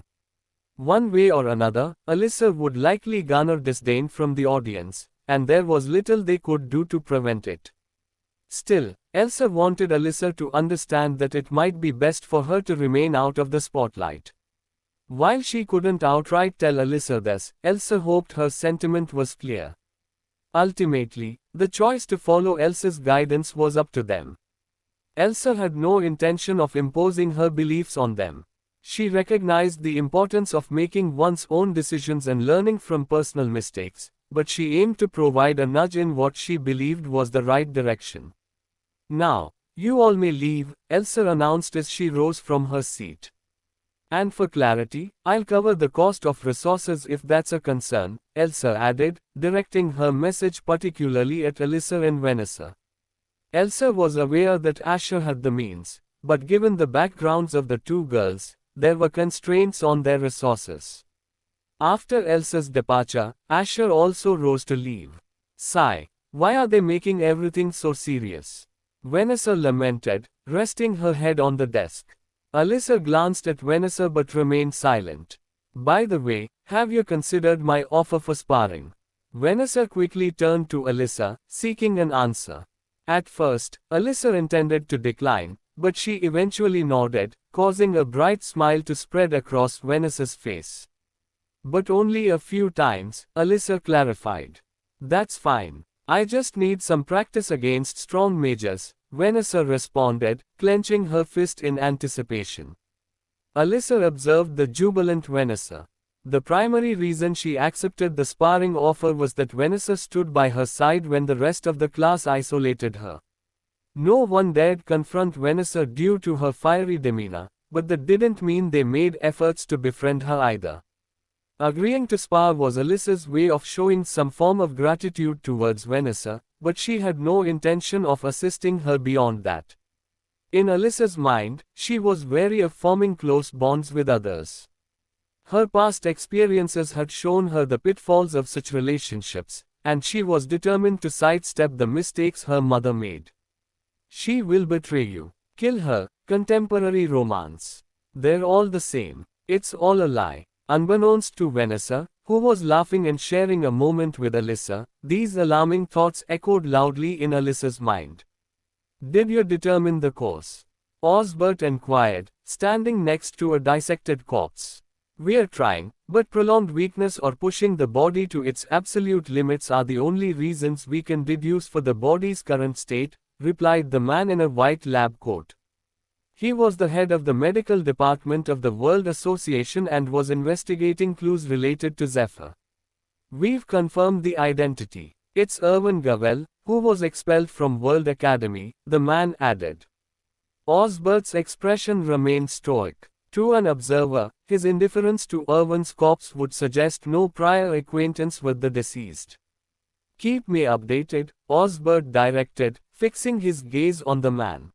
Speaker 1: One way or another, Alyssa would likely garner disdain from the audience, and there was little they could do to prevent it. Still, Elsa wanted Alyssa to understand that it might be best for her to remain out of the spotlight. While she couldn't outright tell Alyssa this, Elsa hoped her sentiment was clear. Ultimately, the choice to follow Elsa's guidance was up to them. Elsa had no intention of imposing her beliefs on them. She recognized the importance of making one's own decisions and learning from personal mistakes, but she aimed to provide a nudge in what she believed was the right direction. Now, you all may leave, Elsa announced as she rose from her seat. And for clarity, I'll cover the cost of resources if that's a concern, Elsa added, directing her message particularly at Alyssa and Vanessa. Elsa was aware that Asher had the means, but given the backgrounds of the 2 girls, there were constraints on their resources. After Elsa's departure, Asher also rose to leave. Sigh. Why are they making everything so serious? Vanessa lamented, resting her head on the desk. Alyssa glanced at Vanessa but remained silent. By the way, have you considered my offer for sparring? Vanessa quickly turned to Alyssa, seeking an answer. At first, Alyssa intended to decline, but she eventually nodded, causing a bright smile to spread across Vanessa's face. But only a few times, Alyssa clarified. That's fine. I just need some practice against strong mages, Vanessa responded, clenching her fist in anticipation. Alyssa observed the jubilant Vanessa. The primary reason she accepted the sparring offer was that Vanessa stood by her side when the rest of the class isolated her. No one dared confront Vanessa due to her fiery demeanor, but that didn't mean they made efforts to befriend her either. Agreeing to spar was Alyssa's way of showing some form of gratitude towards Vanessa, but she had no intention of assisting her beyond that. In Alyssa's mind, she was wary of forming close bonds with others. Her past experiences had shown her the pitfalls of such relationships, and she was determined to sidestep the mistakes her mother made. She will betray you. Kill her. Contemporary romance. They're all the same. It's all a lie. Unbeknownst to Vanessa, who was laughing and sharing a moment with Alyssa, these alarming thoughts echoed loudly in Alyssa's mind. Did you determine the course? Osbert inquired, standing next to a dissected corpse. We're trying, but prolonged weakness or pushing the body to its absolute limits are the only reasons we can deduce for the body's current state, replied the man in a white lab coat. He was the head of the medical department of the World Association and was investigating clues related to Zephyr. We've confirmed the identity. It's Erwin Gavell, who was expelled from World Academy, the man added. Osbert's expression remained stoic. To an observer, his indifference to Erwin's corpse would suggest no prior acquaintance with the deceased. Keep me updated, Osbert directed, fixing his gaze on the man.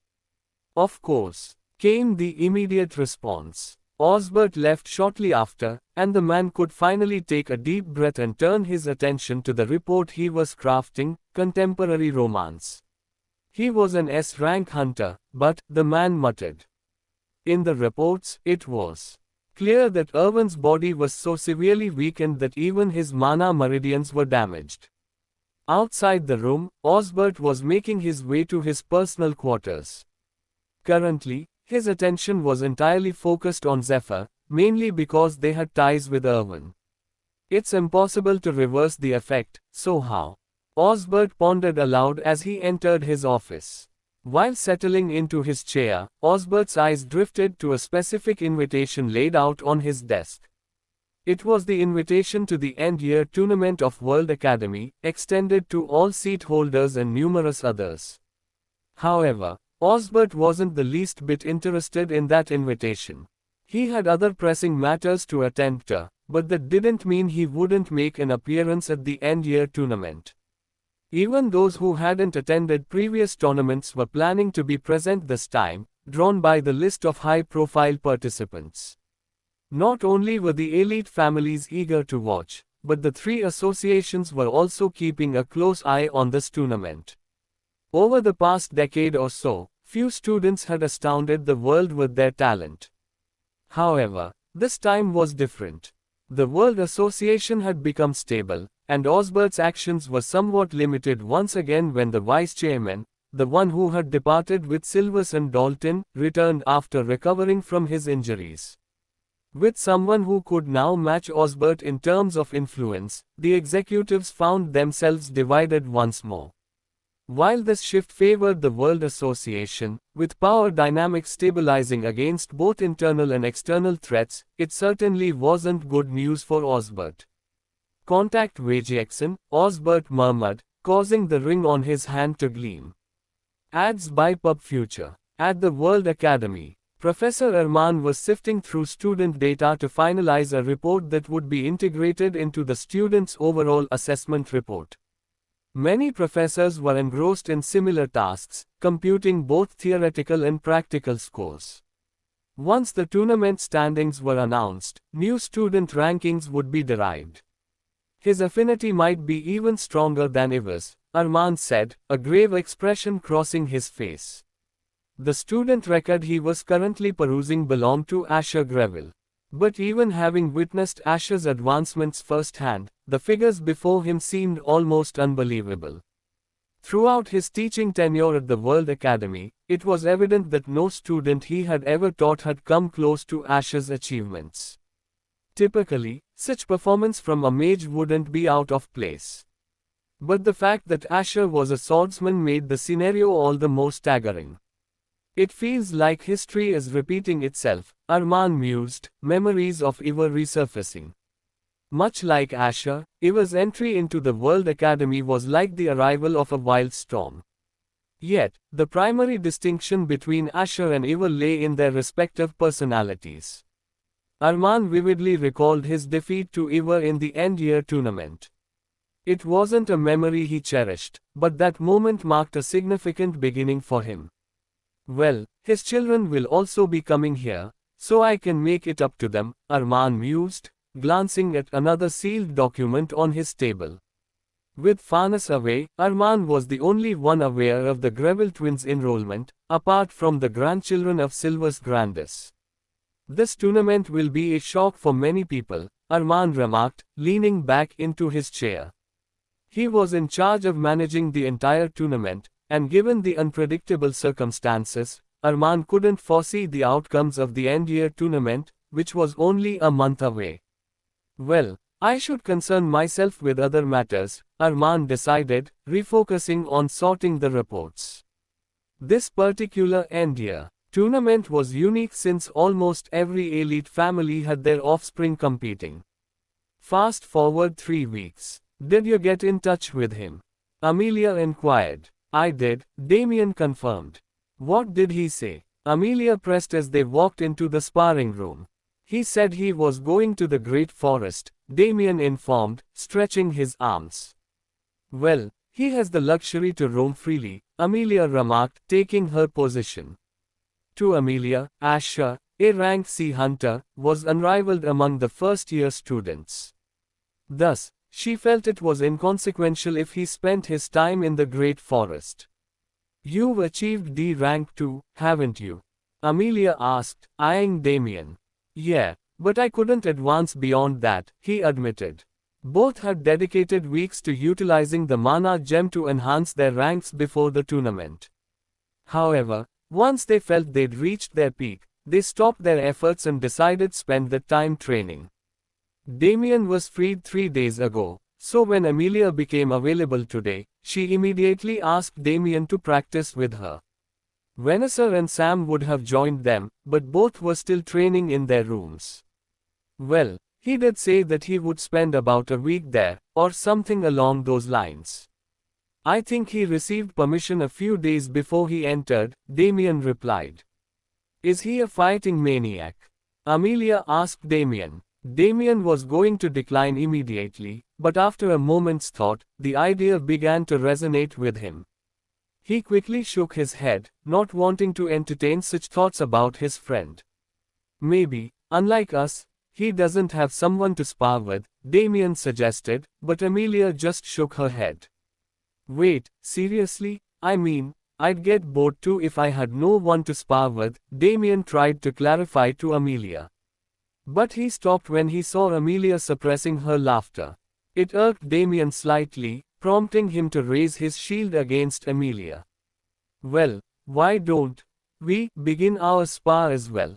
Speaker 1: Of course, came the immediate response. Osbert left shortly after, and the man could finally take a deep breath and turn his attention to the report he was crafting, contemporary romance. He was an S-rank hunter, but, the man muttered. In the reports, it was clear that Erwin's body was so severely weakened that even his mana meridians were damaged. Outside the room, Osbert was making his way to his personal quarters. Currently, his attention was entirely focused on Zephyr, mainly because they had ties with Erwin. It's impossible to reverse the effect, so how? Osbert pondered aloud as he entered his office. While settling into his chair, Osbert's eyes drifted to a specific invitation laid out on his desk. It was the invitation to the end-year tournament of World Academy, extended to all seat holders and numerous others. However, Osbert wasn't the least bit interested in that invitation. He had other pressing matters to attend to, but that didn't mean he wouldn't make an appearance at the end-year tournament. Even those who hadn't attended previous tournaments were planning to be present this time, drawn by the list of high-profile participants. Not only were the elite families eager to watch, but the three associations were also keeping a close eye on this tournament. Over the past decade or so, few students had astounded the world with their talent. However, this time was different. The World Association had become stable, and Osbert's actions were somewhat limited once again when the vice-chairman, the one who had departed with Silvers and Dalton, returned after recovering from his injuries. With someone who could now match Osbert in terms of influence, the executives found themselves divided once more. While this shift favored the World Association, with power dynamics stabilizing against both internal and external threats, it certainly wasn't good news for Osbert. Contact Jackson, Osbert murmured, causing the ring on his hand to gleam. Ads by Pub Future. At the World Academy, Professor Erman was sifting through student data to finalize a report that would be integrated into the students' overall assessment report. Many professors were engrossed in similar tasks, computing both theoretical and practical scores. Once the tournament standings were announced, new student rankings would be derived. His affinity might be even stronger than Ivar's, Armand said, a grave expression crossing his face. The student record he was currently perusing belonged to Asher Greville. But even having witnessed Asher's advancements firsthand, the figures before him seemed almost unbelievable. Throughout his teaching tenure at the World Academy, it was evident that no student he had ever taught had come close to Asher's achievements. Typically, such performance from a mage wouldn't be out of place. But the fact that Asher was a swordsman made the scenario all the more staggering. It feels like history is repeating itself, Arman mused, memories of Eva resurfacing. Much like Asher, Eva's entry into the World Academy was like the arrival of a wild storm. Yet, the primary distinction between Asher and Eva lay in their respective personalities. Arman vividly recalled his defeat to Eva in the end-year tournament. It wasn't a memory he cherished, but that moment marked a significant beginning for him. Well, his children will also be coming here, so I can make it up to them, Arman mused, glancing at another sealed document on his table. With Farnes away, Arman was the only one aware of the Greville twins' enrollment, apart from the grandchildren of Silver's Grandis. This tournament will be a shock for many people, Arman remarked, leaning back into his chair. He was in charge of managing the entire tournament, and given the unpredictable circumstances, Arman couldn't foresee the outcomes of the end-year tournament, which was only a month away. Well, I should concern myself with other matters, Arman decided, refocusing on sorting the reports. This particular end-year tournament was unique since almost every elite family had their offspring competing. Fast forward 3 weeks. Did you get in touch with him? Amelia inquired. I did, Damien confirmed. What did he say? Amelia pressed as they walked into the sparring room. He said he was going to the Great Forest, Damien informed, stretching his arms. Well, he has the luxury to roam freely, Amelia remarked, taking her position. To Amelia, Asher, a rank C hunter, was unrivaled among the first-year students. Thus, she felt it was inconsequential if he spent his time in the Great Forest. You've achieved D rank too, haven't you? Amelia asked, eyeing Damien. Yeah, but I couldn't advance beyond that, he admitted. Both had dedicated weeks to utilizing the mana gem to enhance their ranks before the tournament. However, once they felt they'd reached their peak, they stopped their efforts and decided to spend the time training. Damien was freed 3 days ago, so when Amelia became available today, she immediately asked Damien to practice with her. Vanessa and Sam would have joined them, but both were still training in their rooms. Well, he did say that he would spend about a week there, or something along those lines. I think he received permission a few days before he entered, Damien replied. Is he a fighting maniac? Amelia asked Damien. Damien was going to decline immediately, but after a moment's thought, the idea began to resonate with him. He quickly shook his head, not wanting to entertain such thoughts about his friend. Maybe, unlike us, he doesn't have someone to spar with, Damien suggested, but Amelia just shook her head. Wait, seriously? I mean, I'd get bored too if I had no one to spar with, Damien tried to clarify to Amelia. But he stopped when he saw Amelia suppressing her laughter. It irked Damien slightly, prompting him to raise his shield against Amelia. Well, why don't we begin our spar as well?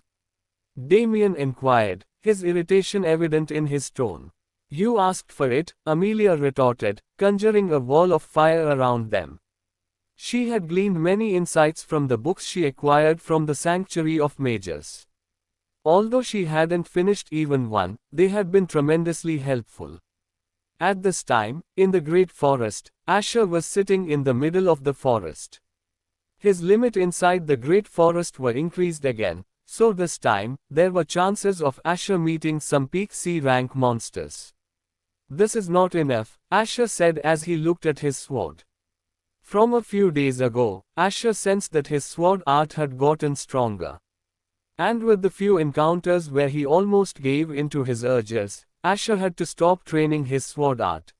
Speaker 1: Damien inquired, his irritation evident in his tone. You asked for it, Amelia retorted, conjuring a wall of fire around them. She had gleaned many insights from the books she acquired from the Sanctuary of Mages. Although she hadn't finished even one, they had been tremendously helpful. At this time, in the Great Forest, Asher was sitting in the middle of the forest. His limit inside the Great Forest were increased again, so this time, there were chances of Asher meeting some peak C rank monsters. This is not enough, Asher said as he looked at his sword. From a few days ago, Asher sensed that his sword art had gotten stronger. And with the few encounters where he almost gave in to his urges, Asher had to stop training his sword art.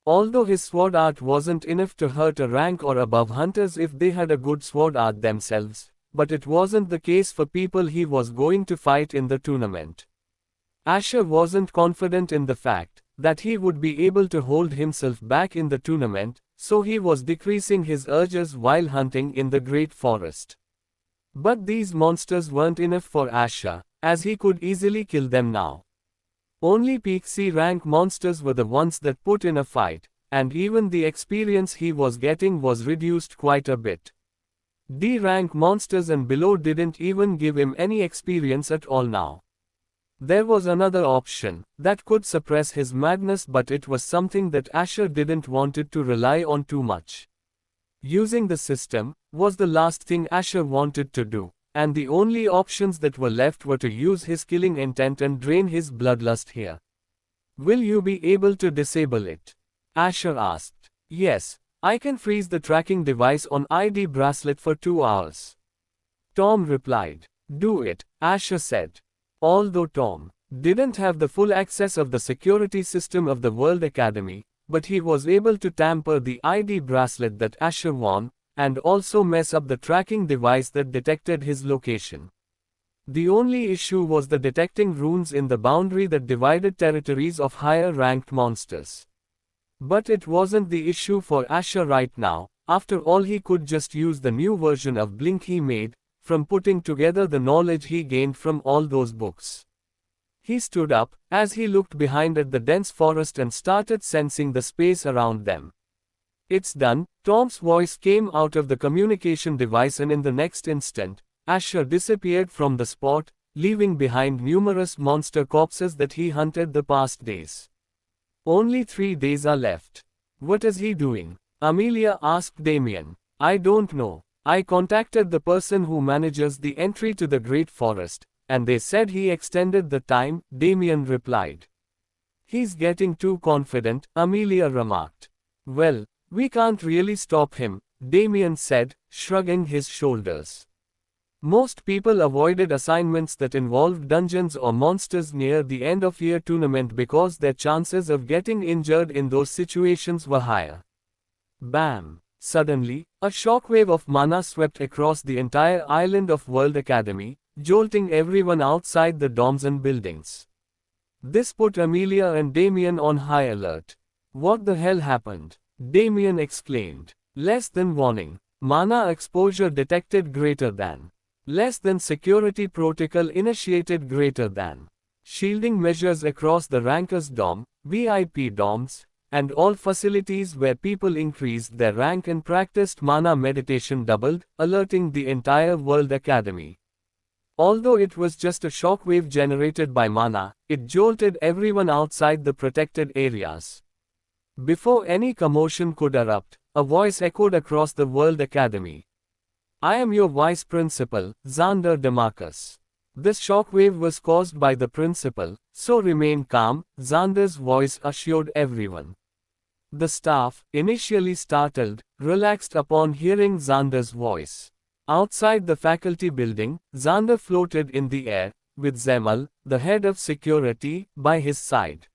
Speaker 1: Although his sword art wasn't enough to hurt a rank or above hunters if they had a good sword art themselves, but it wasn't the case for people he was going to fight in the tournament. Asher wasn't confident in the fact that he would be able to hold himself back in the tournament, so he was decreasing his urges while hunting in the great forest. But these monsters weren't enough for Asher, as he could easily kill them now. Only peak C rank monsters were the ones that put in a fight, and even the experience he was getting was reduced quite a bit. D rank monsters and below didn't even give him any experience at all now. There was another option that could suppress his madness, but it was something that Asher didn't wanted to rely on too much. Using the system was the last thing Asher wanted to do, and the only options that were left were to use his killing intent and drain his bloodlust here. Will you be able to disable it? Asher asked. Yes, I can freeze the tracking device on ID bracelet for 2 hours. Tom replied. Do it, Asher said. Although Tom didn't have the full access of the security system of the World Academy, but he was able to tamper the ID bracelet that Asher won, and also mess up the tracking device that detected his location. The only issue was the detecting runes in the boundary that divided territories of higher-ranked monsters. But it wasn't the issue for Asher right now. After all, he could just use the new version of Blink he made, from putting together the knowledge he gained from all those books. He stood up, as he looked behind at the dense forest and started sensing the space around them. It's done, Tom's voice came out of the communication device, and in the next instant, Asher disappeared from the spot, leaving behind numerous monster corpses that he hunted the past days. Only 3 days are left. What is he doing? Amelia asked Damien. I don't know. I contacted the person who manages the entry to the Great Forest, and they said he extended the time, Damien replied. He's getting too confident, Amelia remarked. Well, we can't really stop him, Damien said, shrugging his shoulders. Most people avoided assignments that involved dungeons or monsters near the end of year tournament because their chances of getting injured in those situations were higher. Bam! Suddenly, a shockwave of mana swept across the entire island of World Academy, jolting everyone outside the dorms and buildings. This put Amelia and Damien on high alert. What the hell happened? Damien exclaimed. Less than warning. Mana exposure detected greater than. Less than security protocol initiated greater than. Shielding measures across the Rankers dorm, VIP dorms, and all facilities where people increased their rank and practiced mana meditation doubled, alerting the entire World Academy. Although it was just a shockwave generated by mana, it jolted everyone outside the protected areas. Before any commotion could erupt, a voice echoed across the World Academy. I am your vice principal, Xander DeMarcus. This shockwave was caused by the principal, so remain calm, Xander's voice assured everyone. The staff, initially startled, relaxed upon hearing Xander's voice. Outside the faculty building, Xander floated in the air, with Zemal, the head of security, by his side.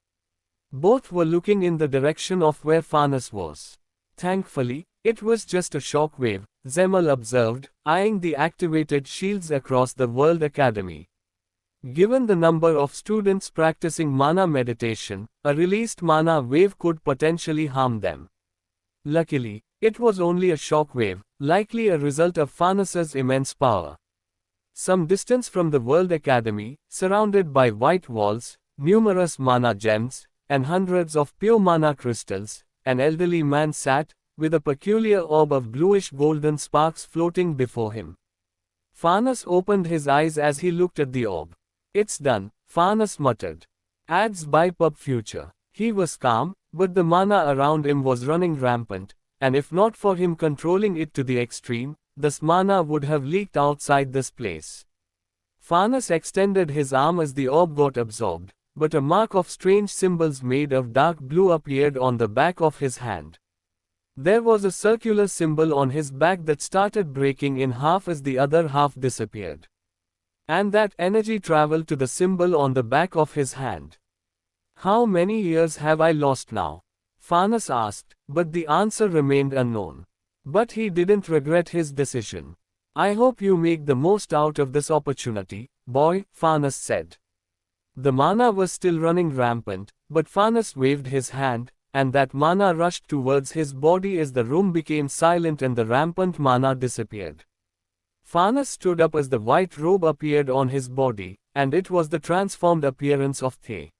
Speaker 1: Both were looking in the direction of where Farnas was. Thankfully, it was just a shockwave, Zemal observed, eyeing the activated shields across the World Academy. Given the number of students practicing mana meditation, a released mana wave could potentially harm them. Luckily, it was only a shockwave, likely a result of Farnas's immense power. Some distance from the World Academy, surrounded by white walls, numerous mana gems, and hundreds of pure mana crystals, an elderly man sat, with a peculiar orb of bluish-golden sparks floating before him. Farnas opened his eyes as he looked at the orb. It's done, Farnas muttered. Ads by Pub Future. He was calm, but the mana around him was running rampant, and if not for him controlling it to the extreme, this mana would have leaked outside this place. Farnas extended his arm as the orb got absorbed, but a mark of strange symbols made of dark blue appeared on the back of his hand. There was a circular symbol on his back that started breaking in half as the other half disappeared. And that energy traveled to the symbol on the back of his hand. How many years have I lost now? Farnas asked, but the answer remained unknown. But he didn't regret his decision. I hope you make the most out of this opportunity, boy, Farnas said. The mana was still running rampant, but Farnas waved his hand, and that mana rushed towards his body as the room became silent and the rampant mana disappeared. Farnas stood up as the white robe appeared on his body, and it was the transformed appearance of The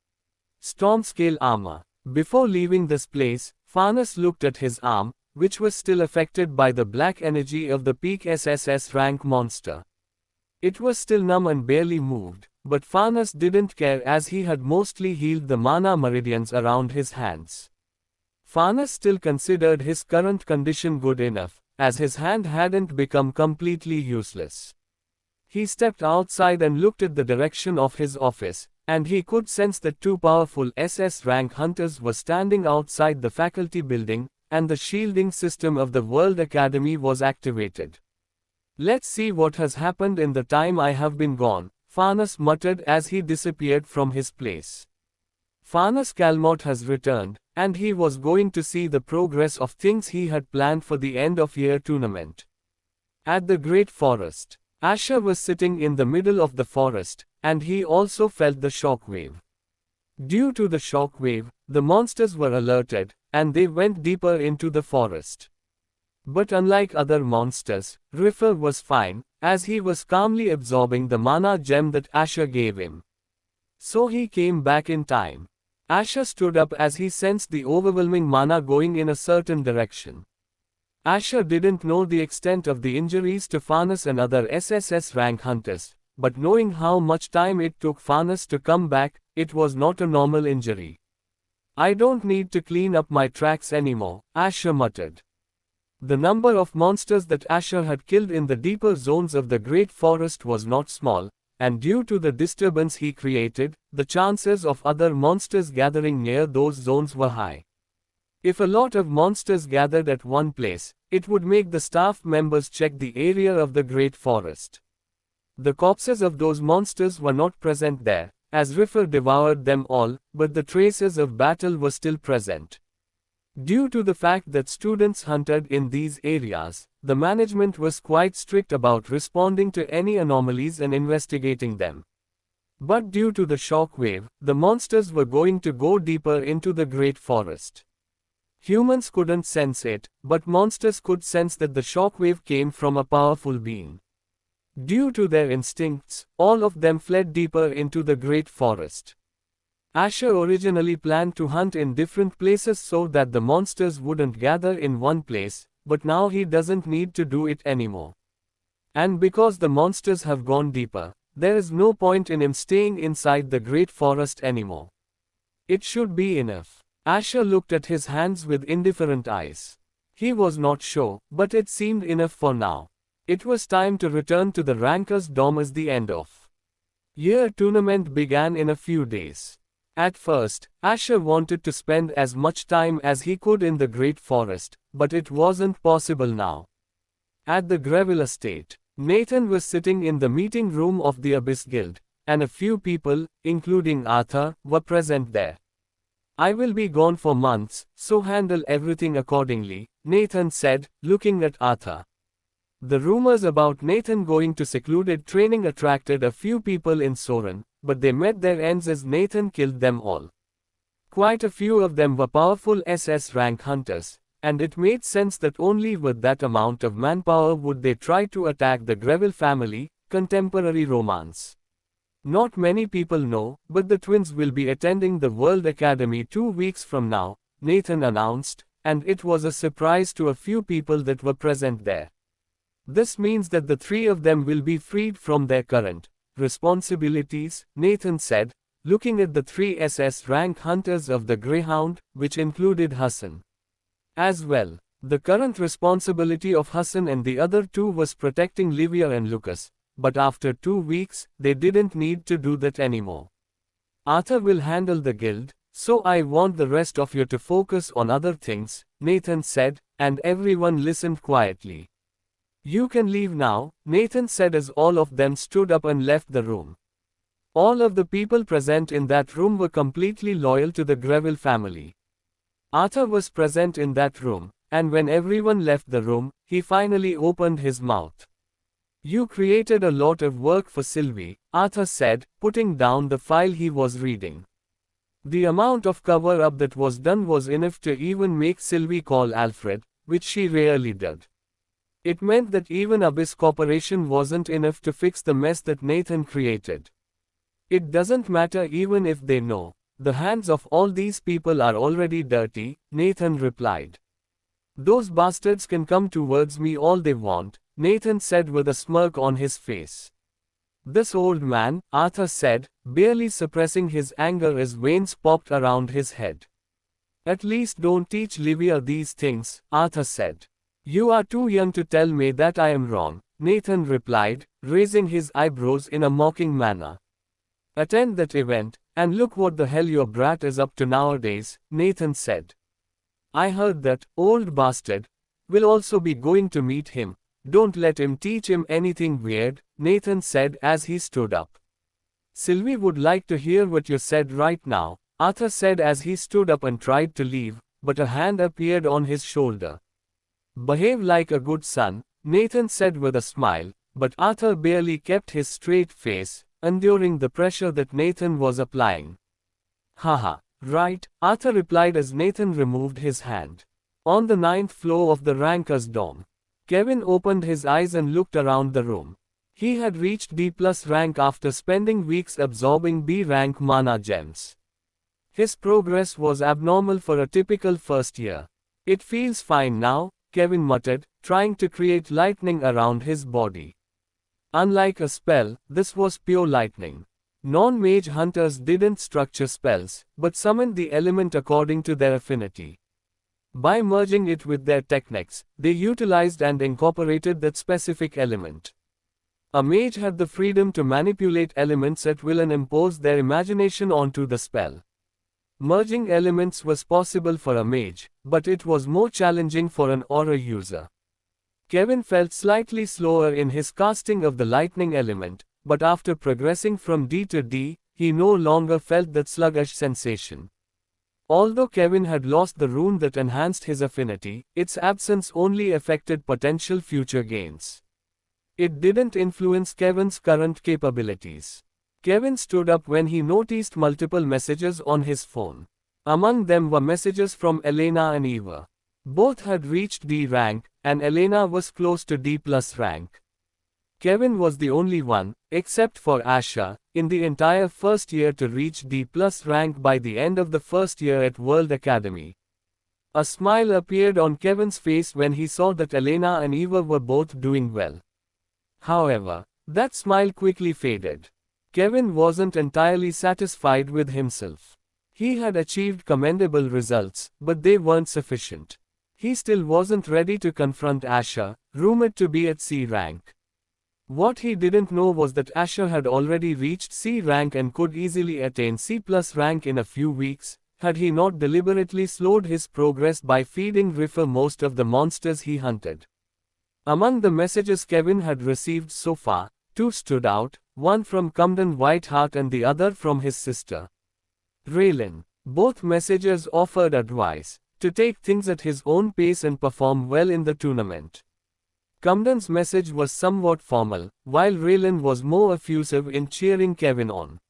Speaker 1: Storm-scale armor. Before leaving this place, Farnas looked at his arm, which was still affected by the black energy of the peak SSS rank monster. It was still numb and barely moved, but Farnas didn't care as he had mostly healed the mana meridians around his hands. Farnas still considered his current condition good enough, as his hand hadn't become completely useless. He stepped outside and looked at the direction of his office, and he could sense that two powerful SS rank hunters were standing outside the faculty building, and the shielding system of the World Academy was activated. "Let's see what has happened in the time I have been gone," Farnas muttered as he disappeared from his place. Farnas Calmot has returned, and he was going to see the progress of things he had planned for the end-of-year tournament. At the Great Forest, Asher was sitting in the middle of the forest, and he also felt the shockwave. Due to the shockwave, the monsters were alerted, and they went deeper into the forest. But unlike other monsters, Riffer was fine, as he was calmly absorbing the mana gem that Asher gave him. So he came back in time. Asher stood up as he sensed the overwhelming mana going in a certain direction. Asher didn't know the extent of the injuries to Farnas and other SSS rank hunters, but knowing how much time it took Farnas to come back, it was not a normal injury. "I don't need to clean up my tracks anymore," Asher muttered. The number of monsters that Asher had killed in the deeper zones of the Great Forest was not small, and due to the disturbance he created, the chances of other monsters gathering near those zones were high. If a lot of monsters gathered at one place, it would make the staff members check the area of the Great Forest. The corpses of those monsters were not present there, as Riffer devoured them all, but the traces of battle were still present. Due to the fact that students hunted in these areas, the management was quite strict about responding to any anomalies and investigating them. But due to the shockwave, the monsters were going to go deeper into the Great Forest. Humans couldn't sense it, but monsters could sense that the shockwave came from a powerful being. Due to their instincts, all of them fled deeper into the Great Forest. Asher originally planned to hunt in different places so that the monsters wouldn't gather in one place, but now he doesn't need to do it anymore. And because the monsters have gone deeper, there is no point in him staying inside the Great Forest anymore. It should be enough. Asher looked at his hands with indifferent eyes. He was not sure, but it seemed enough for now. It was time to return to the Ranker's Dome as the end of year tournament began in a few days. At first, Asher wanted to spend as much time as he could in the Great Forest, but it wasn't possible now. At the Greville estate, Nathan was sitting in the meeting room of the Abyss Guild, and a few people, including Arthur, were present there. "I will be gone for months, so handle everything accordingly," Nathan said, looking at Arthur. The rumors about Nathan going to secluded training attracted a few people in Soren, but they met their ends as Nathan killed them all. Quite a few of them were powerful SS rank hunters, and it made sense that only with that amount of manpower would they try to attack the Greville family. Contemporary romance. Not many people know, but the twins will be attending the World Academy 2 weeks from now, Nathan announced, and it was a surprise to a few people that were present there. This means that the three of them will be freed from their current responsibilities, Nathan said, looking at the three SS rank hunters of the Greyhound, which included Hassan as well. The current responsibility of Hassan and the other two was protecting Livia and Lucas, but after 2 weeks, they didn't need to do that anymore. "Arthur will handle the guild, so I want the rest of you to focus on other things," Nathan said, and everyone listened quietly. "You can leave now," Nathan said as all of them stood up and left the room. All of the people present in that room were completely loyal to the Greville family. Arthur was present in that room, and when everyone left the room, he finally opened his mouth. You created a lot of work for Sylvie, Arthur said, putting down the file he was reading. The amount of cover-up that was done was enough to even make Sylvie call Alfred, which she rarely did. It meant that even Abyss Corporation wasn't enough to fix the mess that Nathan created. It doesn't matter even if they know. The hands of all these people are already dirty, Nathan replied. Those bastards can come towards me all they want, Nathan said with a smirk on his face. This old man, Arthur said, barely suppressing his anger as veins popped around his head. At least don't teach Livia these things, Arthur said. You are too young to tell me that I am wrong, Nathan replied, raising his eyebrows in a mocking manner. Attend that event, and look what the hell your brat is up to nowadays, Nathan said. I heard that old bastard will also be going to meet him. Don't let him teach him anything weird, Nathan said as he stood up. Sylvie would like to hear what you said right now, Arthur said as he stood up and tried to leave, but a hand appeared on his shoulder. Behave like a good son, Nathan said with a smile, but Arthur barely kept his straight face, enduring the pressure that Nathan was applying. Haha, right, Arthur replied as Nathan removed his hand. On the 9th floor of the ranker's dorm, Kevin opened his eyes and looked around the room. He had reached D+ rank after spending weeks absorbing B rank mana gems. His progress was abnormal for a typical first year. It feels fine now, Kevin muttered, trying to create lightning around his body. Unlike a spell, this was pure lightning. Non-mage hunters didn't structure spells, but summoned the element according to their affinity. By merging it with their techniques, they utilized and incorporated that specific element. A mage had the freedom to manipulate elements at will and impose their imagination onto the spell. Merging elements was possible for a mage, but it was more challenging for an aura user. Kevin felt slightly slower in his casting of the lightning element, but after progressing from D to D, he no longer felt that sluggish sensation. Although Kevin had lost the rune that enhanced his affinity, its absence only affected potential future gains. It didn't influence Kevin's current capabilities. Kevin stood up when he noticed multiple messages on his phone. Among them were messages from Elena and Eva. Both had reached D rank, and Elena was close to D+ rank. Kevin was the only one, except for Asha, in the entire first year to reach D+ rank by the end of the first year at World Academy. A smile appeared on Kevin's face when he saw that Elena and Eva were both doing well. However, that smile quickly faded. Kevin wasn't entirely satisfied with himself. He had achieved commendable results, but they weren't sufficient. He still wasn't ready to confront Asha, rumored to be at C rank. What he didn't know was that Asha had already reached C rank and could easily attain C+ rank in a few weeks, had he not deliberately slowed his progress by feeding Riffer most of the monsters he hunted. Among the messages Kevin had received so far, two stood out, one from Cumden Whiteheart and the other from his sister, Raylan. Both messages offered advice to take things at his own pace and perform well in the tournament. Cumden's message was somewhat formal, while Raylan was more effusive in cheering Kevin on.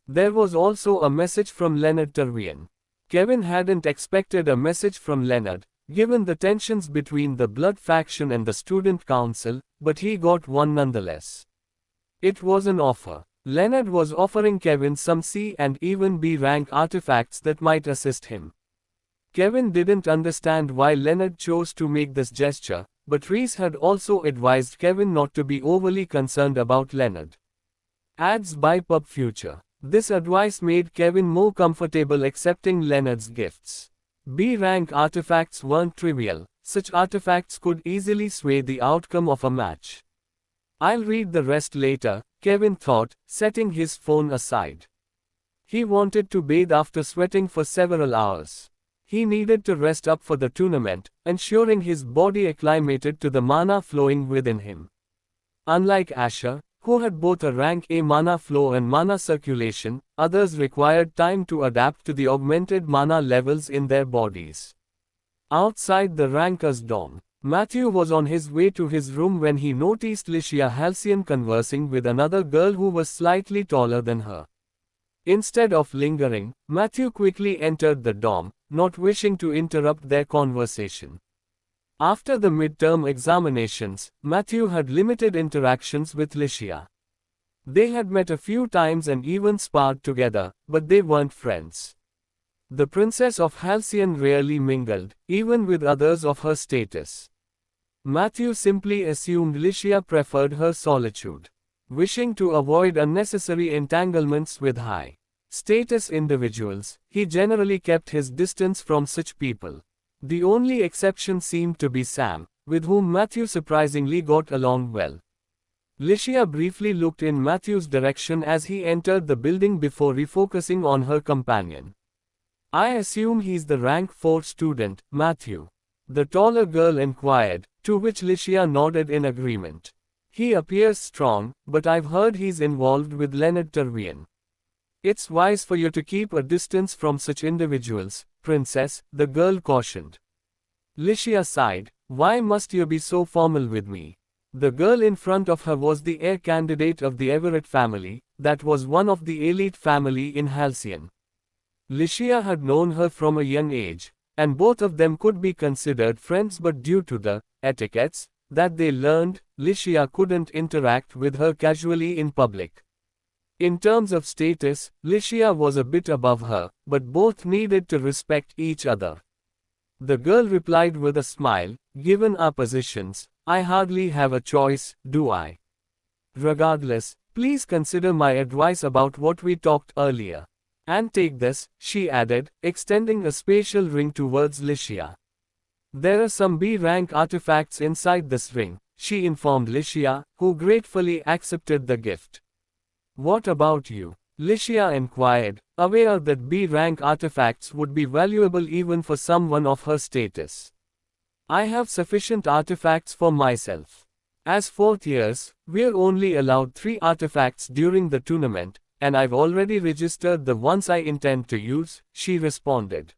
Speaker 1: There was also a message from Leonard Tervian. Kevin hadn't expected a message from Leonard, given the tensions between the Blood faction and the Student Council, but he got one nonetheless. It was an offer. Leonard was offering Kevin some C and even B rank artifacts that might assist him. Kevin didn't understand why Leonard chose to make this gesture, but Reese had also advised Kevin not to be overly concerned about Leonard. Ads by Pub Future. This advice made Kevin more comfortable accepting Leonard's gifts. B rank artifacts weren't trivial, such artifacts could easily sway the outcome of a match. I'll read the rest later, Kevin thought, setting his phone aside. He wanted to bathe after sweating for several hours. He needed to rest up for the tournament, ensuring his body acclimated to the mana flowing within him. Unlike Asher, who had both a rank A mana flow and mana circulation, others required time to adapt to the augmented mana levels in their bodies. Outside the ranker's dorm, Matthew was on his way to his room when he noticed Licia Halcyon conversing with another girl who was slightly taller than her. Instead of lingering, Matthew quickly entered the dorm, not wishing to interrupt their conversation. After the midterm examinations, Matthew had limited interactions with Licia. They had met a few times and even sparred together, but they weren't friends. The Princess of Halcyon rarely mingled, even with others of her status. Matthew simply assumed Licia preferred her solitude. Wishing to avoid unnecessary entanglements with high-status individuals, he generally kept his distance from such people. The only exception seemed to be Sam, with whom Matthew surprisingly got along well. Licia briefly looked in Matthew's direction as he entered the building before refocusing on her companion. "I assume he's the rank 4 student, Matthew?" the taller girl inquired, to which Licia nodded in agreement. "He appears strong, but I've heard he's involved with Leonard Tervian. It's wise for you to keep a distance from such individuals, Princess," the girl cautioned. Licia sighed. "Why must you be so formal with me?" The girl in front of her was the heir candidate of the Everett family, that was one of the elite family in Halcyon. Licia had known her from a young age, and both of them could be considered friends, but due to the etiquettes that they learned, Licia couldn't interact with her casually in public. In terms of status, Licia was a bit above her, but both needed to respect each other. The girl replied with a smile, "Given our positions, I hardly have a choice, do I? Regardless, please consider my advice about what we talked earlier. And take this," she added, extending a spatial ring towards Licia. "There are some B-rank artifacts inside this ring," she informed Licia, who gratefully accepted the gift. "What about you?" Licia inquired, aware that B-rank artifacts would be valuable even for someone of her status. "I have sufficient artifacts for myself. As 4th years, we're only allowed 3 artifacts during the tournament, and I've already registered the ones I intend to use," she responded.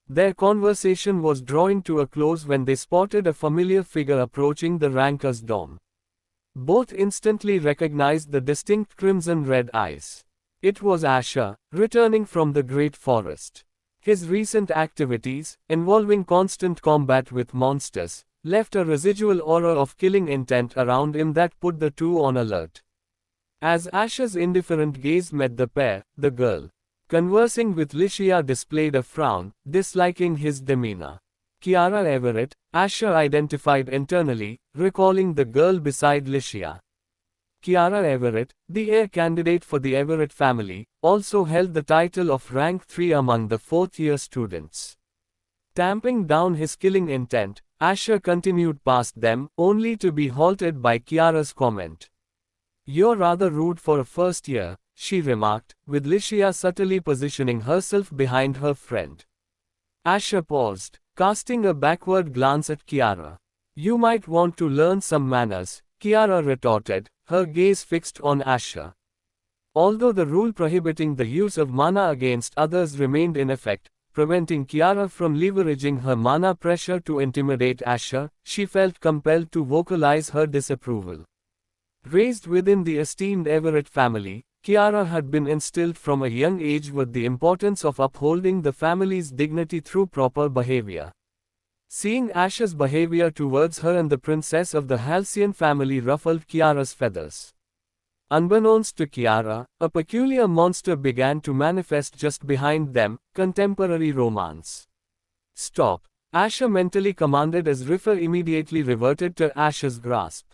Speaker 1: Their conversation was drawing to a close when they spotted a familiar figure approaching the ranker's dorm. Both instantly recognized the distinct crimson-red eyes. It was Asher, returning from the Great Forest. His recent activities, involving constant combat with monsters, left a residual aura of killing intent around him that put the two on alert. As Asher's indifferent gaze met the pair, the girl, conversing with Licia, displayed a frown, disliking his demeanor. "Kiara Everett," Asher identified internally, recalling the girl beside Licia. Kiara Everett, the heir candidate for the Everett family, also held the title of rank 3 among the 4th-year students. Tamping down his killing intent, Asher continued past them, only to be halted by Kiara's comment. "You're rather rude for a first year," she remarked, with Licia subtly positioning herself behind her friend. Asher paused, casting a backward glance at Kiara. "You might want to learn some manners," Kiara retorted, her gaze fixed on Asher. Although the rule prohibiting the use of mana against others remained in effect, preventing Kiara from leveraging her mana pressure to intimidate Asher, she felt compelled to vocalize her disapproval. Raised within the esteemed Everett family, Kiara had been instilled from a young age with the importance of upholding the family's dignity through proper behavior. Seeing Asher's behavior towards her and the princess of the Halcyon family ruffled Kiara's feathers. Unbeknownst to Kiara, a peculiar monster began to manifest just behind them, contemporary romance. "Stop," Asher mentally commanded as Riffer immediately reverted to Asher's grasp.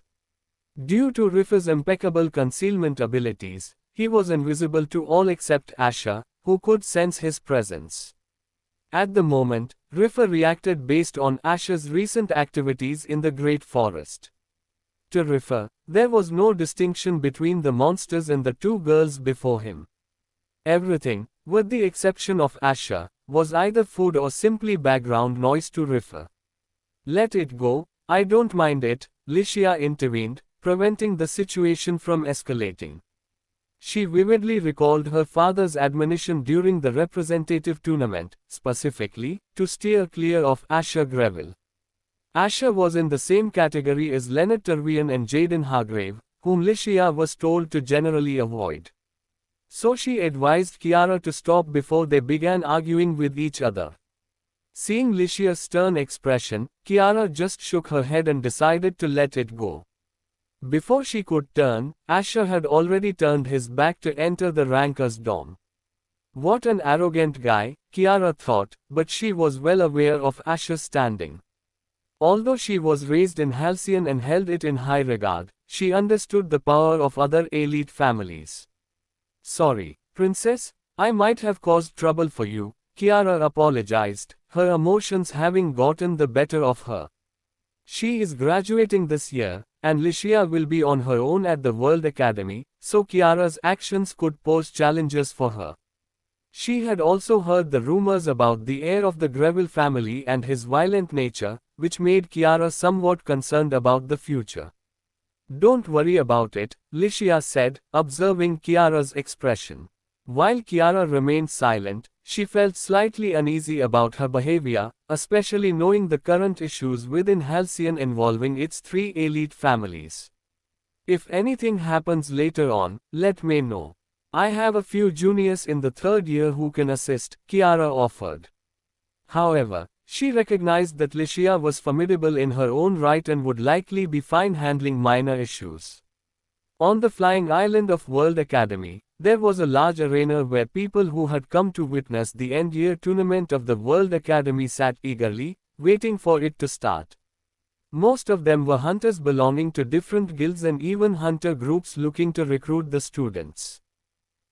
Speaker 1: Due to Riffer's impeccable concealment abilities, he was invisible to all except Asher, who could sense his presence. At the moment, Riffer reacted based on Asher's recent activities in the Great Forest. To Riffer, there was no distinction between the monsters and the two girls before him. Everything, with the exception of Asher, was either food or simply background noise to Riffer. "Let it go, I don't mind it," Licia intervened, preventing the situation from escalating. She vividly recalled her father's admonition during the representative tournament, specifically, to steer clear of Asher Greville. Asher was in the same category as Leonard Tervian and Jaden Hargrave, whom Licia was told to generally avoid. So she advised Kiara to stop before they began arguing with each other. Seeing Licia's stern expression, Kiara just shook her head and decided to let it go. Before she could turn, Asher had already turned his back to enter the ranker's dorm. What an arrogant guy, Kiara thought, but she was well aware of Asher's standing. Although she was raised in Halcyon and held it in high regard, she understood the power of other elite families. Sorry, princess, I might have caused trouble for you, Kiara apologized, her emotions having gotten the better of her. She is graduating this year, and Licia will be on her own at the World Academy, so Kiara's actions could pose challenges for her. She had also heard the rumors about the heir of the Greville family and his violent nature, which made Kiara somewhat concerned about the future. Don't worry about it, Licia said, observing Kiara's expression. While Kiara remained silent, she felt slightly uneasy about her behavior, especially knowing the current issues within Halcyon involving its three elite families. If anything happens later on, let me know. I have a few juniors in the third year who can assist, Kiara offered. However, she recognized that Licia was formidable in her own right and would likely be fine handling minor issues. On the flying island of World Academy, there was a large arena where people who had come to witness the end-year tournament of the World Academy sat eagerly, waiting for it to start. Most of them were hunters belonging to different guilds and even hunter groups looking to recruit the students.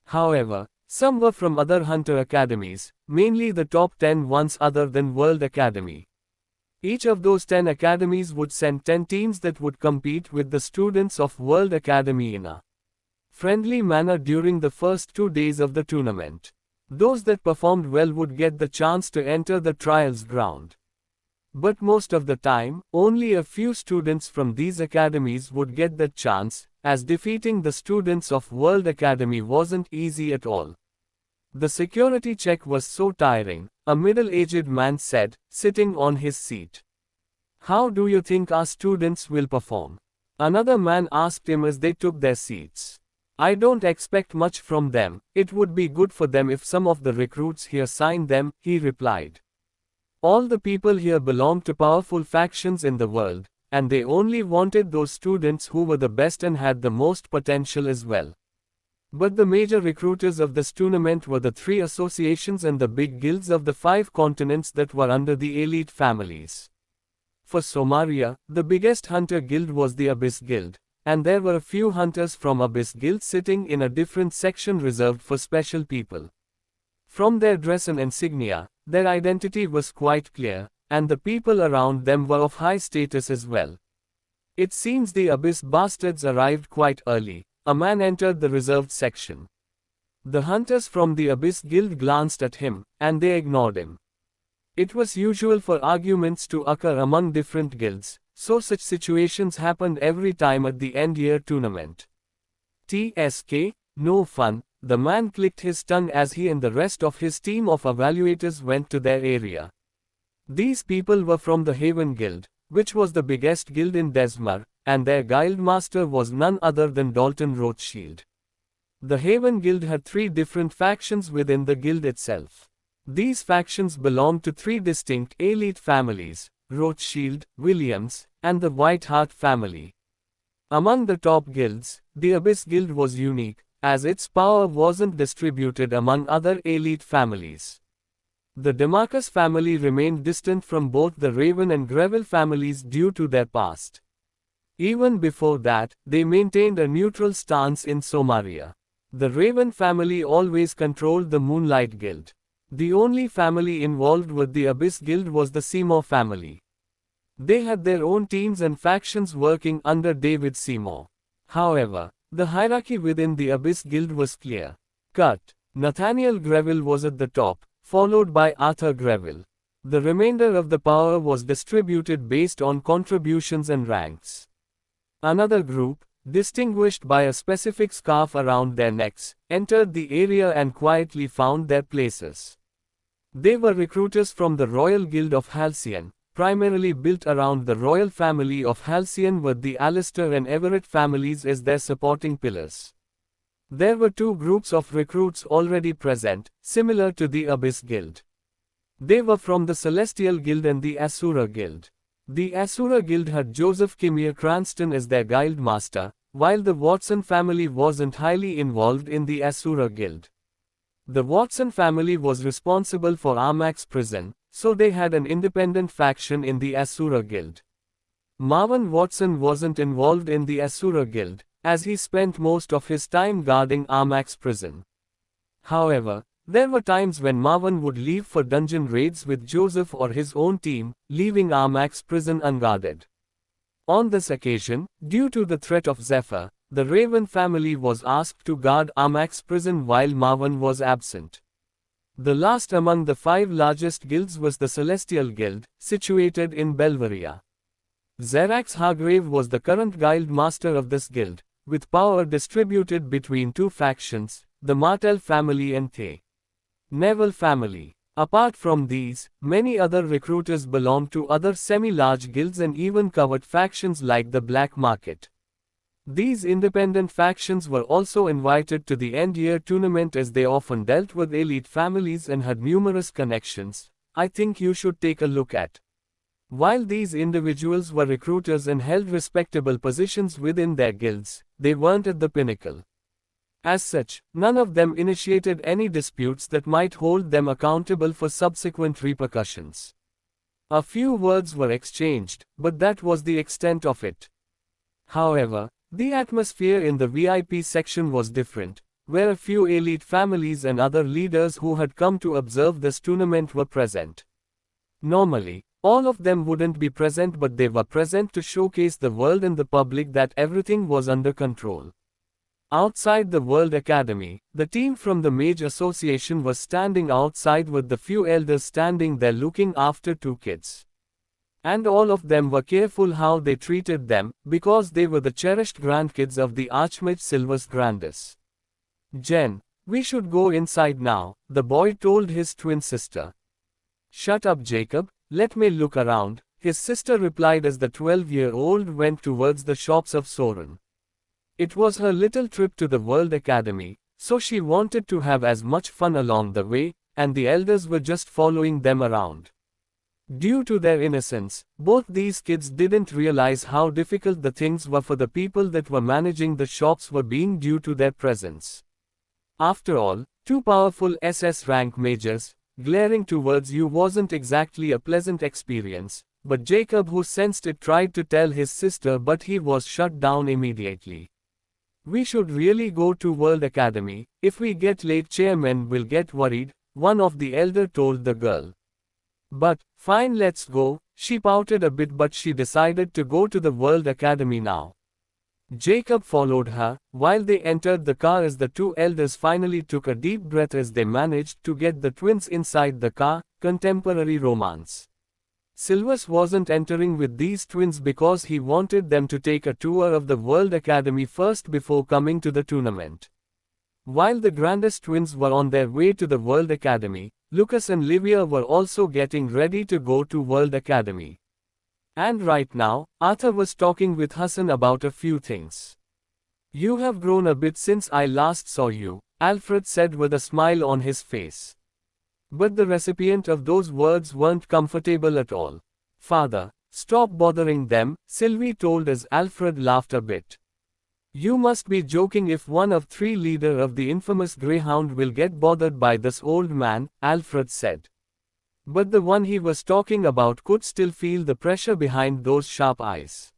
Speaker 1: However, some were from other hunter academies, mainly the top 10 ones other than World Academy. Each of those 10 academies would send 10 teams that would compete with the students of World Academy in a friendly manner during the first 2 days of the tournament. Those that performed well would get the chance to enter the trials ground. But most of the time, only a few students from these academies would get that chance, as defeating the students of World Academy wasn't easy at all. The security check was so tiring, a middle-aged man said, sitting on his seat. How do you think our students will perform? Another man asked him as they took their seats. I don't expect much from them, it would be good for them if some of the recruits here signed them, he replied. All the people here belong to powerful factions in the world, and they only wanted those students who were the best and had the most potential as well. But the major recruiters of this tournament were the 3 associations and the big guilds of the 5 continents that were under the elite families. For Somaria, the biggest hunter guild was the Abyss Guild, and there were a few hunters from Abyss Guild sitting in a different section reserved for special people. From their dress and insignia, their identity was quite clear, and the people around them were of high status as well. It seems the Abyss bastards arrived quite early. A man entered the reserved section. The hunters from the Abyss Guild glanced at him, and they ignored him. It was usual for arguments to occur among different guilds, so such situations happened every time at the end-year tournament. TSK, no fun, the man clicked his tongue as he and the rest of his team of evaluators went to their area. These people were from the Haven Guild, which was the biggest guild in Desmar, and their guildmaster was none other than Dalton Rothschild. The Haven Guild had 3 different factions within the guild itself. These factions belonged to 3 distinct elite families, Rothschild, Williams, and the White Hart family. Among the top guilds, the Abyss Guild was unique, as its power wasn't distributed among other elite families. The Demarcus family remained distant from both the Raven and Greville families due to their past. Even before that, they maintained a neutral stance in Somaria. The Raven family always controlled the Moonlight Guild. The only family involved with the Abyss Guild was the Seymour family. They had their own teams and factions working under David Seymour. However, the hierarchy within the Abyss Guild was clear. Cut. Nathaniel Greville was at the top, followed by Arthur Greville. The remainder of the power was distributed based on contributions and ranks. Another group, distinguished by a specific scarf around their necks, entered the area and quietly found their places. They were recruiters from the Royal Guild of Halcyon, primarily built around the royal family of Halcyon with the Alistair and Everett families as their supporting pillars. There were two groups of recruits already present, similar to the Abyss Guild. They were from the Celestial Guild and the Asura Guild. The Asura Guild had Joseph Kimir Cranston as their guild master, while the Watson family wasn't highly involved in the Asura Guild. The Watson family was responsible for Armak's prison, so they had an independent faction in the Asura Guild. Marwan Watson wasn't involved in the Asura Guild, as he spent most of his time guarding Armak's prison. However, there were times when Marwan would leave for dungeon raids with Joseph or his own team, leaving Armak's prison unguarded. On this occasion, due to the threat of Zephyr, the Raven family was asked to guard Armak's prison while Marwan was absent. The last among the 5 largest guilds was the Celestial Guild, situated in Belveria. Xerax Hargrave was the current guild master of this guild, with power distributed between 2 factions, the Martell family and the Neville family. Apart from these, many other recruiters belonged to other semi-large guilds and even covered factions like the Black Market. These independent factions were also invited to the end-year tournament as they often dealt with elite families and had numerous connections. I think you should take a look at. While these individuals were recruiters and held respectable positions within their guilds, they weren't at the pinnacle. As such, none of them initiated any disputes that might hold them accountable for subsequent repercussions. A few words were exchanged, but that was the extent of it. However, the atmosphere in the VIP section was different, where a few elite families and other leaders who had come to observe this tournament were present. Normally, all of them wouldn't be present, but they were present to showcase the world and the public that everything was under control. Outside the World Academy, the team from the Mage Association was standing outside with the few elders standing there looking after 2 kids. And all of them were careful how they treated them, because they were the cherished grandkids of the Archmage Silvus Grandis. "Jen, we should go inside now," the boy told his twin sister. "Shut up, Jacob, let me look around," his sister replied as the 12-year-old went towards the shops of Soren. It was her little trip to the World Academy, so she wanted to have as much fun along the way, and the elders were just following them around. Due to their innocence, both these kids didn't realize how difficult the things were for the people that were managing the shops were being due to their presence. After all, 2 powerful SS rank majors, glaring towards you wasn't exactly a pleasant experience, but Jacob, who sensed it, tried to tell his sister, but he was shut down immediately. "We should really go to World Academy. If we get late, chairman will get worried," one of the elder told the girl. "But, fine, let's go." She pouted a bit, but she decided to go to the World Academy now. Jacob followed her, while they entered the car as the 2 elders finally took a deep breath as they managed to get the twins inside the car. Contemporary romance. Silvus wasn't entering with these twins because he wanted them to take a tour of the World Academy first before coming to the tournament. While the Grandis twins were on their way to the World Academy, Lucas and Livia were also getting ready to go to World Academy. And right now, Arthur was talking with Hassan about a few things. "You have grown a bit since I last saw you," Alfred said with a smile on his face. But the recipient of those words weren't comfortable at all. "Father, stop bothering them," Sylvie told as Alfred laughed a bit. "You must be joking. If one of 3 leader of the infamous Greyhound will get bothered by this old man," Alfred said. But the one he was talking about could still feel the pressure behind those sharp eyes.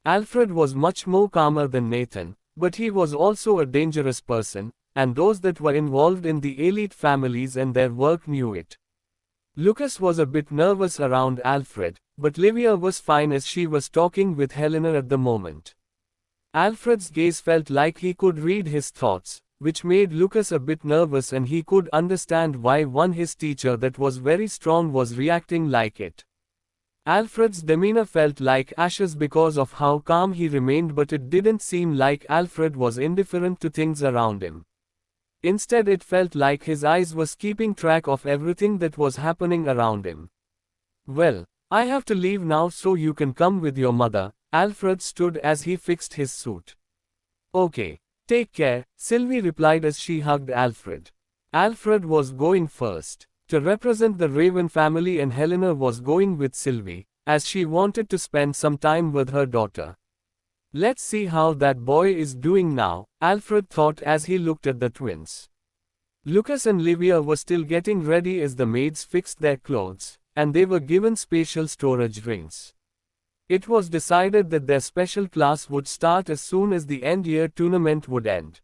Speaker 1: Alfred was much more calmer than Nathan, but he was also a dangerous person, and those that were involved in the elite families and their work knew it. Lucas was a bit nervous around Alfred, but Livia was fine as she was talking with Helena at the moment. Alfred's gaze felt like he could read his thoughts, which made Lucas a bit nervous, and he could understand why his teacher that was very strong was reacting like it. Alfred's demeanor felt like ashes because of how calm he remained, but it didn't seem like Alfred was indifferent to things around him. Instead, it felt like his eyes was keeping track of everything that was happening around him. "Well, I have to leave now so you can come with your mother. Alfred stood as he fixed his suit. Okay. Take care, Sylvie replied as she hugged Alfred. Alfred was going first to represent the Raven family, and Helena was going with Sylvie, as she wanted to spend some time with her daughter. Let's see how that boy is doing now, Alfred thought as he looked at the twins. Lucas and Livia were still getting ready as the maids fixed their clothes, and they were given special storage rings. It was decided that their special class would start as soon as the end-year tournament would end.